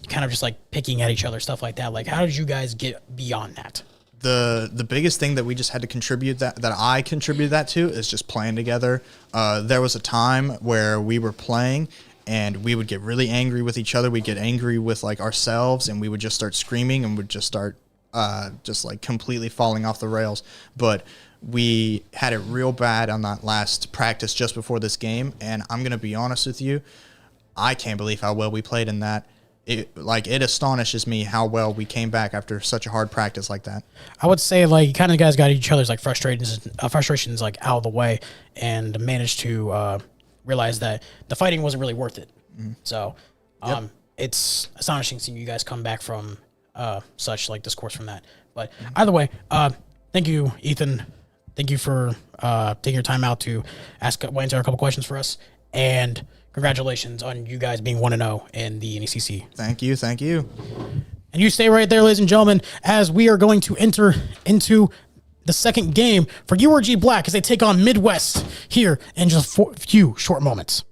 kind of just like picking at each other, stuff like that? Like how did you guys get beyond that? The biggest thing that we just had to contribute that I contributed that to is just playing together. There was a time where we were playing and we would get really angry with each other. We'd get angry with like ourselves and we would just start screaming and would just start just like completely falling off the rails. But we had it real bad on that last practice just before this game. And I'm going to be honest with you, I can't believe how well we played in that. It astonishes me how well we came back after such a hard practice like that. I would say like kind of guys got each other's like frustrations like out of the way and managed to realize that the fighting wasn't really worth it. Mm-hmm. So it's astonishing seeing you guys come back from such like discourse from that. But either way, thank you, Ethan. Thank you for taking your time out to answer a couple questions for us. And congratulations on you guys being 1-0 in the NECC. Thank you. Thank you. And you stay right there, ladies and gentlemen, as we are going to enter into the second game for URG Black as they take on Midwest here in just a few short moments.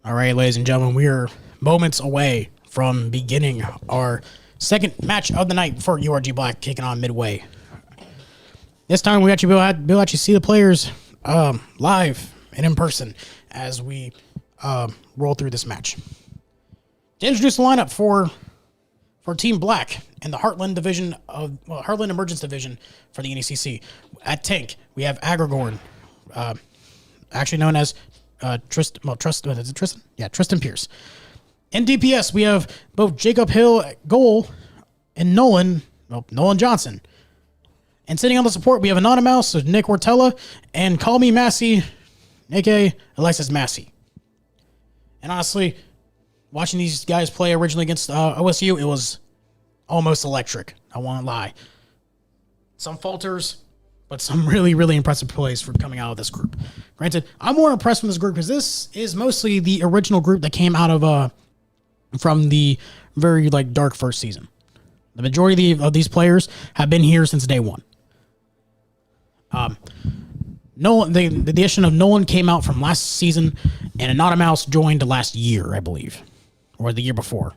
All right, ladies and gentlemen, we are moments away from beginning our second match of the night for URG Black kicking on Midway. This time we actually will actually see the players live and in person as we roll through this match. To introduce the lineup for Team Black in the Heartland division Heartland Emergence division for the NECC. At tank, we have Agrigorn, actually known as Tristan? Yeah, Tristan Pierce. In DPS, we have both Jacob Hill at goal and Nolan Johnson. And sitting on the support, we have Anonymous, so Nick Ortella, and Call Me Massey, a.k.a. Alexis Massey. And honestly, watching these guys play originally against OSU, it was almost electric. I won't lie. Some falters, but some really, really impressive plays for coming out of this group. Granted, I'm more impressed with this group because this is mostly the original group that came out of from the very dark first season. The majority of these players have been here since day one. Nolan, the addition of Nolan came out from last season, and Anonymous joined last year, I believe, or the year before.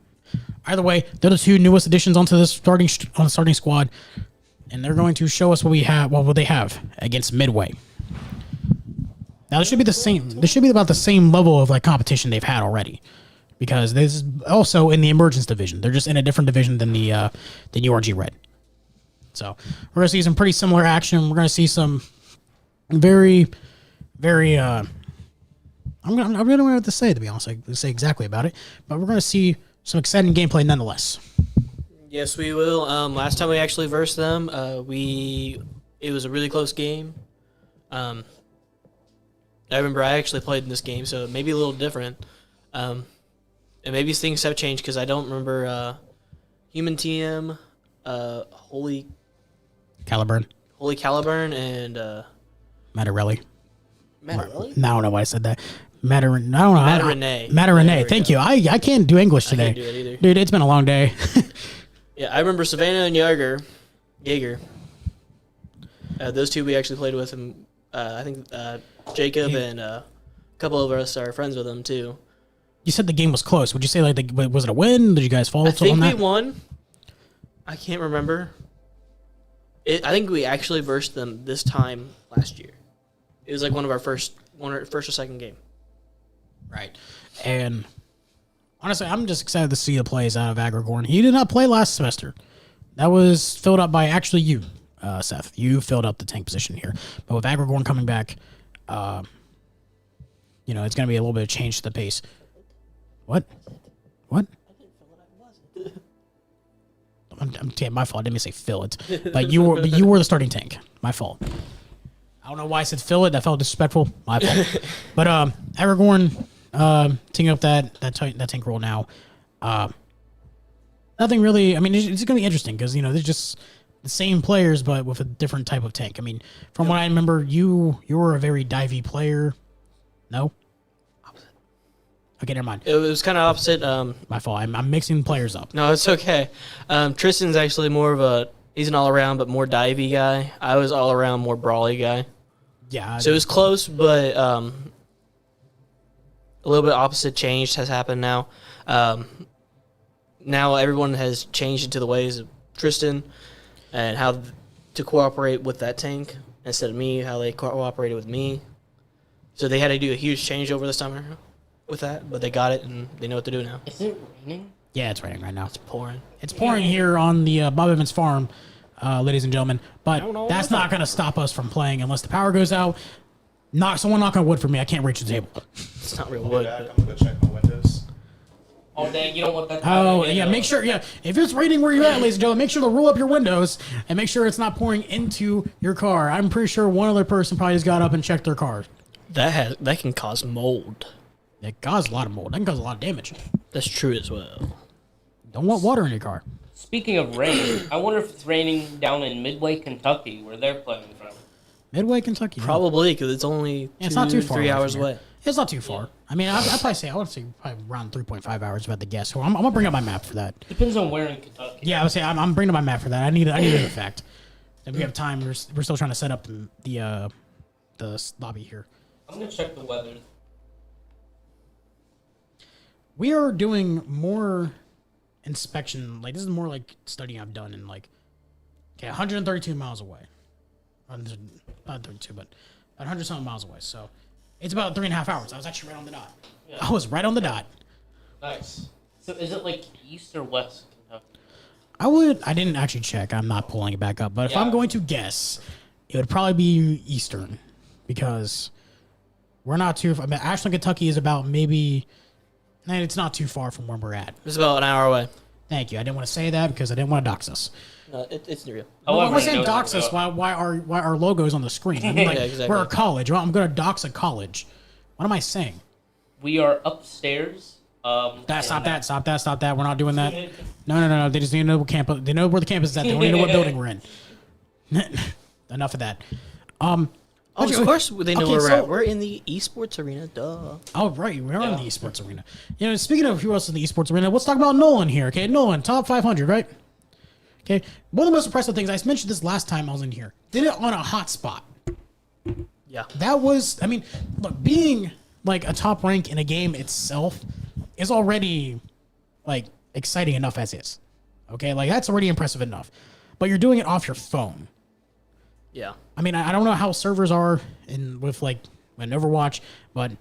Either way, they're the two newest additions onto this starting squad. and they're going to show us what we have. What will they have against Midway? Now this should be the same. This should be about the same level of like competition they've had already, because this is also in the Emergence division. They're just in a different division than the URG Red. So we're gonna see some pretty similar action. We're gonna see some very, very. I don't know what to say, to be honest. Like to say exactly about it, but we're gonna see some exciting gameplay nonetheless. Yes, we will. Last time we actually versed them, it was a really close game. I remember I actually played in this game, so it may be a little different. And maybe things have changed because I don't remember Human TM, Holy Caliburn, and Mattarelli. Mattarelli? No, I don't know why I said that. I don't know. Mattarene. Mattarene. Thank you. I can't do English today. I can't do it either. Dude, it's been a long day. Yeah, I remember Savannah and Jaeger. Those two we actually played with, and I think Jacob and a couple of us are friends with them too. You said the game was close. Would you say like was it a win? Did you guys fall? I think on we that? won. I can't remember. I think we actually versed them this time last year. It was like one of our first or second game. Right. And honestly, I'm just excited to see the plays out of Agrigorn. He did not play last semester. That was filled up by actually you, Seth. You filled up the tank position here. But with Agrigorn coming back, it's going to be a little bit of change to the pace. What? My fault. I didn't mean to say fill it. But you were the starting tank. My fault. I don't know why I said fill it. That felt disrespectful. My fault. But Aragorn taking up that tank role now. Nothing really. I mean, it's going to be interesting because they're just the same players but with a different type of tank. I mean, from what I remember, you were a very divey player. No. Okay, never mind. It was kind of opposite. My fault. I'm mixing players up. No, it's okay. Tristan's actually more of he's an all-around but more divey guy. I was all-around, more brawly guy. Yeah. So it was close, but a little bit opposite change has happened now. Now everyone has changed into the ways of Tristan and how to cooperate with that tank instead of me, how they cooperated with me. So they had to do a huge change over the summer with that, but they got it and they know what to do now. Is it raining? Yeah, it's raining right now. It's pouring. It's pouring here on the Bob Evans farm, ladies and gentlemen. But that's not going to stop us from playing unless the power goes out. Someone knock on wood for me. I can't reach the table. It's not real wood. I'm gonna go check my windows. Oh, dang, you don't want that. Oh, yeah, make sure, if it's raining where you're at, ladies and gentlemen, make sure to roll up your windows and make sure it's not pouring into your car. I'm pretty sure one other person probably just got up and checked their car. That can cause mold. It caused a lot of mold. That can cause a lot of damage. That's true as well. Don't want water in your car. Speaking of rain, I wonder if it's raining down in Midway, Kentucky, where they're playing from. Midway, Kentucky. no. Probably, because it's only It's not too far 3 away hours from here. away. It's not too far. I mean, I would say probably around 3.5 hours if I had to guess. So I'm gonna bring up my map for that. Depends on where in Kentucky. Yeah, I would say I'm bringing up my map for that. I need the fact. If we have time, we're still trying to set up the lobby here. I'm gonna check the weather. We are doing more inspection. Like this is more like studying I've done in 132 miles away. Not 32, but 100 something miles away. So it's about 3.5 hours. I was actually right on the dot. Yeah. I was right on the dot. Nice. So is it like east or west Kentucky? I didn't actually check. I'm not pulling it back up. But if Yeah. I'm going to guess, it would probably be Eastern because we're not too. I mean, Ashland, Kentucky is about maybe. It's not too far from where we're at. It's about an hour away. Thank you. I didn't want to say that because I didn't want to dox us. No, it's real. Well, However, I'm saying no, dox us. Why our logo's on the screen? I mean, Yeah, exactly. we're a college. Well, I'm going to dox a college. What am I saying? We are upstairs. Stop that. We're not doing that. No. They just need to know what campus. They know where the campus is at. They don't need to know what building we're in. Enough of that. Of course they know Okay, where we're so- at. We're in the esports arena, duh. Oh, right. We are in the esports arena. Speaking of who else in the esports arena, let's talk about Nolan here. Okay, Nolan, top 500, right? Okay. One of the most impressive things, I mentioned this last time I was in here, did it on a hot spot. Yeah. That was, I mean, look, being a top rank in a game itself is already exciting enough as is. Okay, that's already impressive enough. but you're doing it off your phone. Yeah. I mean, I don't know how servers are in Overwatch, but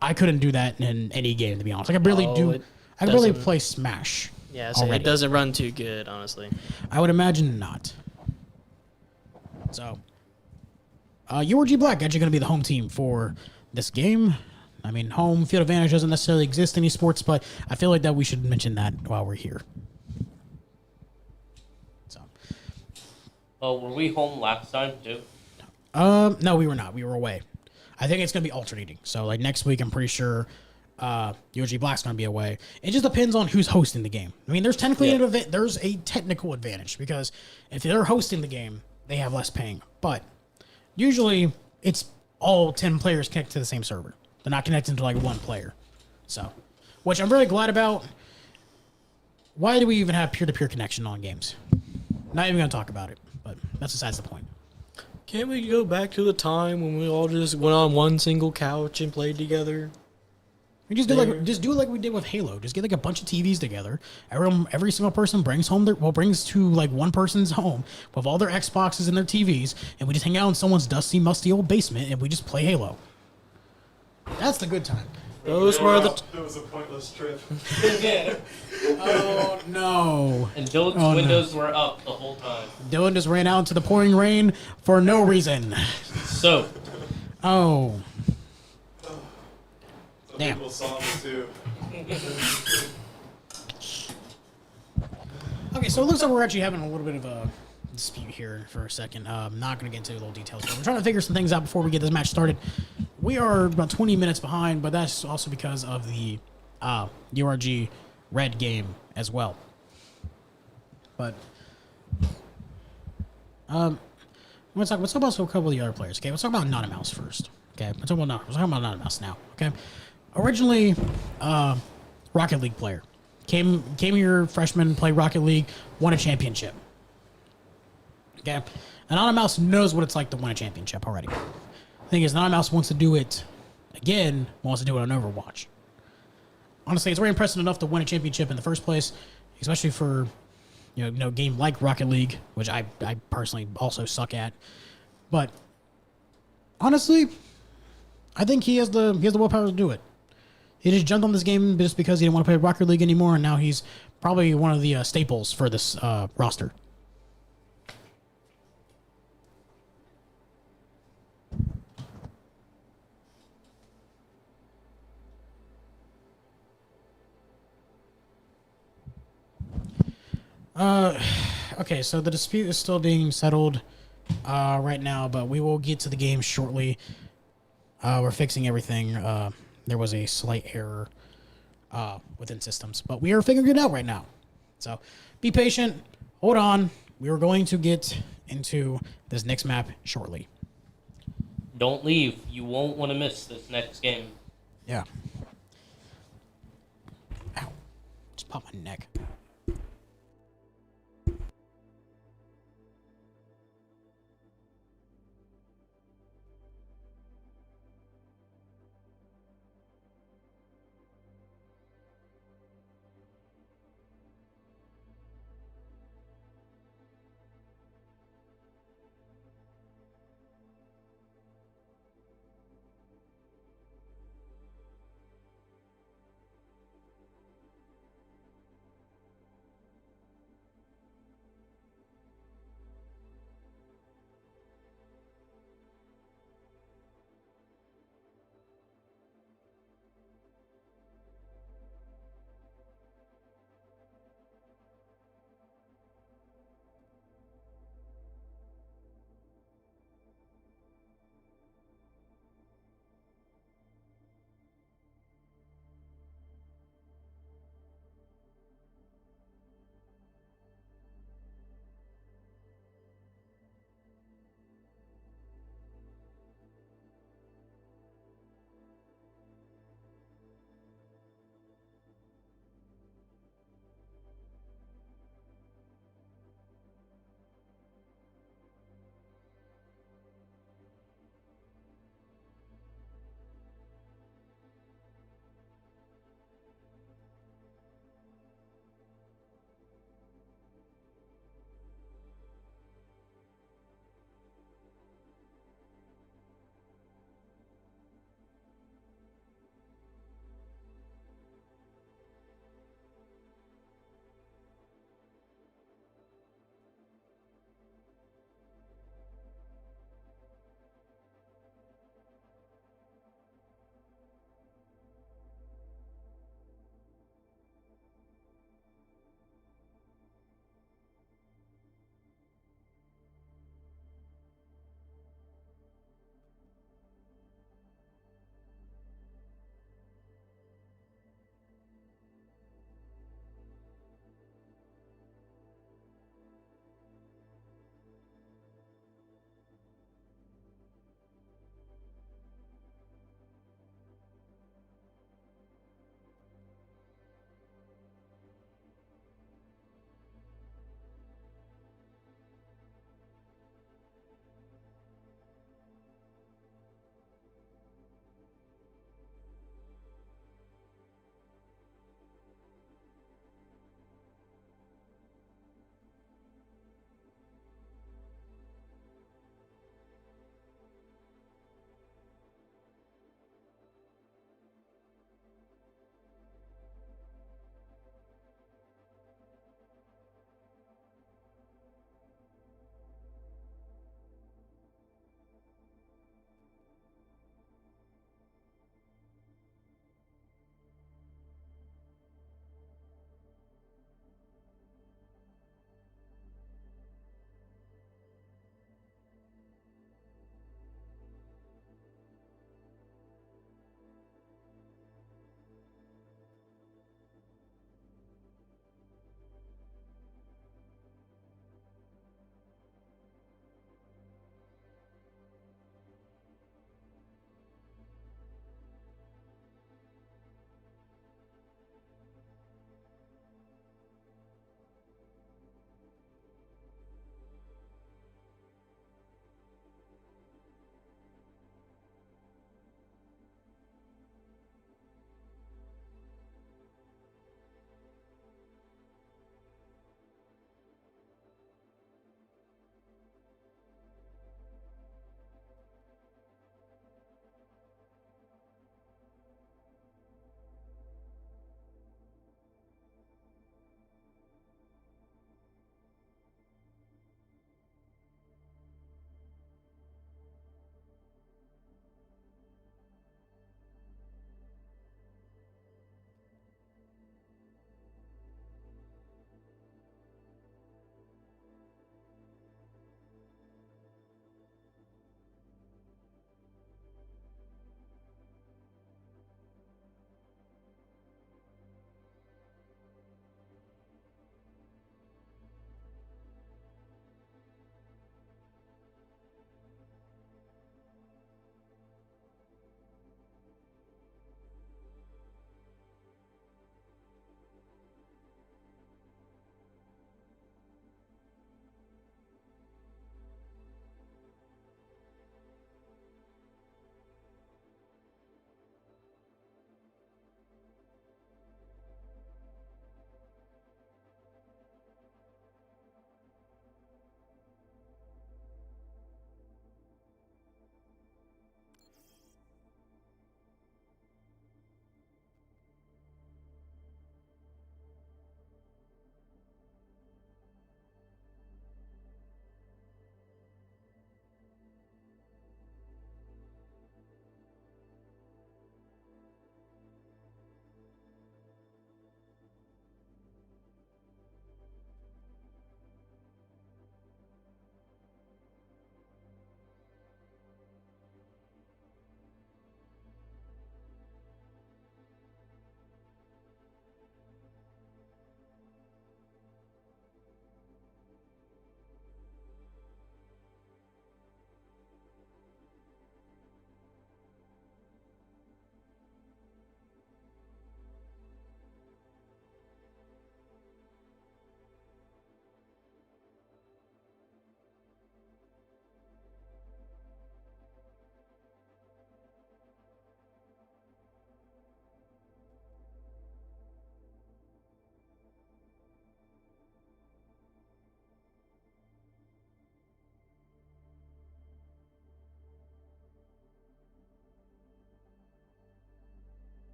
I couldn't do that in any game, to be honest. I could barely I could barely doesn't- play Smash. Yeah, so it already. doesn't run too good, honestly. I would imagine not. So, URG Black actually going to be the home team for this game. I mean, home field advantage doesn't necessarily exist in esports, but I feel like that we should mention that while we're here. So, Oh, were we home last time too? no, we were not. We were away. I think it's going to be alternating. So, like next week, I'm pretty sure URG Black's going to be away. It just depends on who's hosting the game. I mean, there's technically there's a technical advantage because if they're hosting the game, they have less ping. But usually, it's all 10 players connected to the same server. They're not connected to like one player. So, which I'm very glad about. Why do we even have peer-to-peer connection on games? Not even going to talk about it, but that's besides the point. Can't we go back to the time when we all just went on one single couch and played together? We just do like we did with Halo. Just get like a bunch of TVs together. Every single person brings to like one person's home with all their Xboxes and their TVs, and we just hang out in someone's dusty, musty old basement, and we just play Halo. That's the good time. Those were the... It was a pointless trip. Oh no! And Dylan's windows were up the whole time. Dylan just ran out into the pouring rain for no reason. So, Oh. Some Damn. people saw me too. Okay, so it looks like we're actually having a little bit of a dispute here for a second. I'm not going to get into little details, but we're trying to figure some things out before we get this match started. We are about 20 minutes behind, but that's also because of the URG Red game as well. But let's talk about a couple of the other players. Okay, let's talk about Anonymous first. Okay, let's talk about Anonymous now. Okay, originally Rocket League player. Came here, freshman, played Rocket League, won a championship. Okay? Anonymous knows what it's like to win a championship already. The thing is, Anonymous wants to do it again, wants to do it on Overwatch. Honestly, it's very impressive enough to win a championship in the first place, especially for a game like Rocket League, which I personally also suck at. But honestly, I think he has the willpower to do it. He just jumped on this game just because he didn't want to play Rocket League anymore, and now he's probably one of the staples for this roster. Okay, so the dispute is still being settled right now, but we will get to the game shortly. We're fixing everything. There was a slight error within systems, but we are figuring it out right now. So be patient. Hold on. We are going to get into this next map shortly. don't leave. You won't want to miss this next game. Yeah. Ow. Just popped my neck.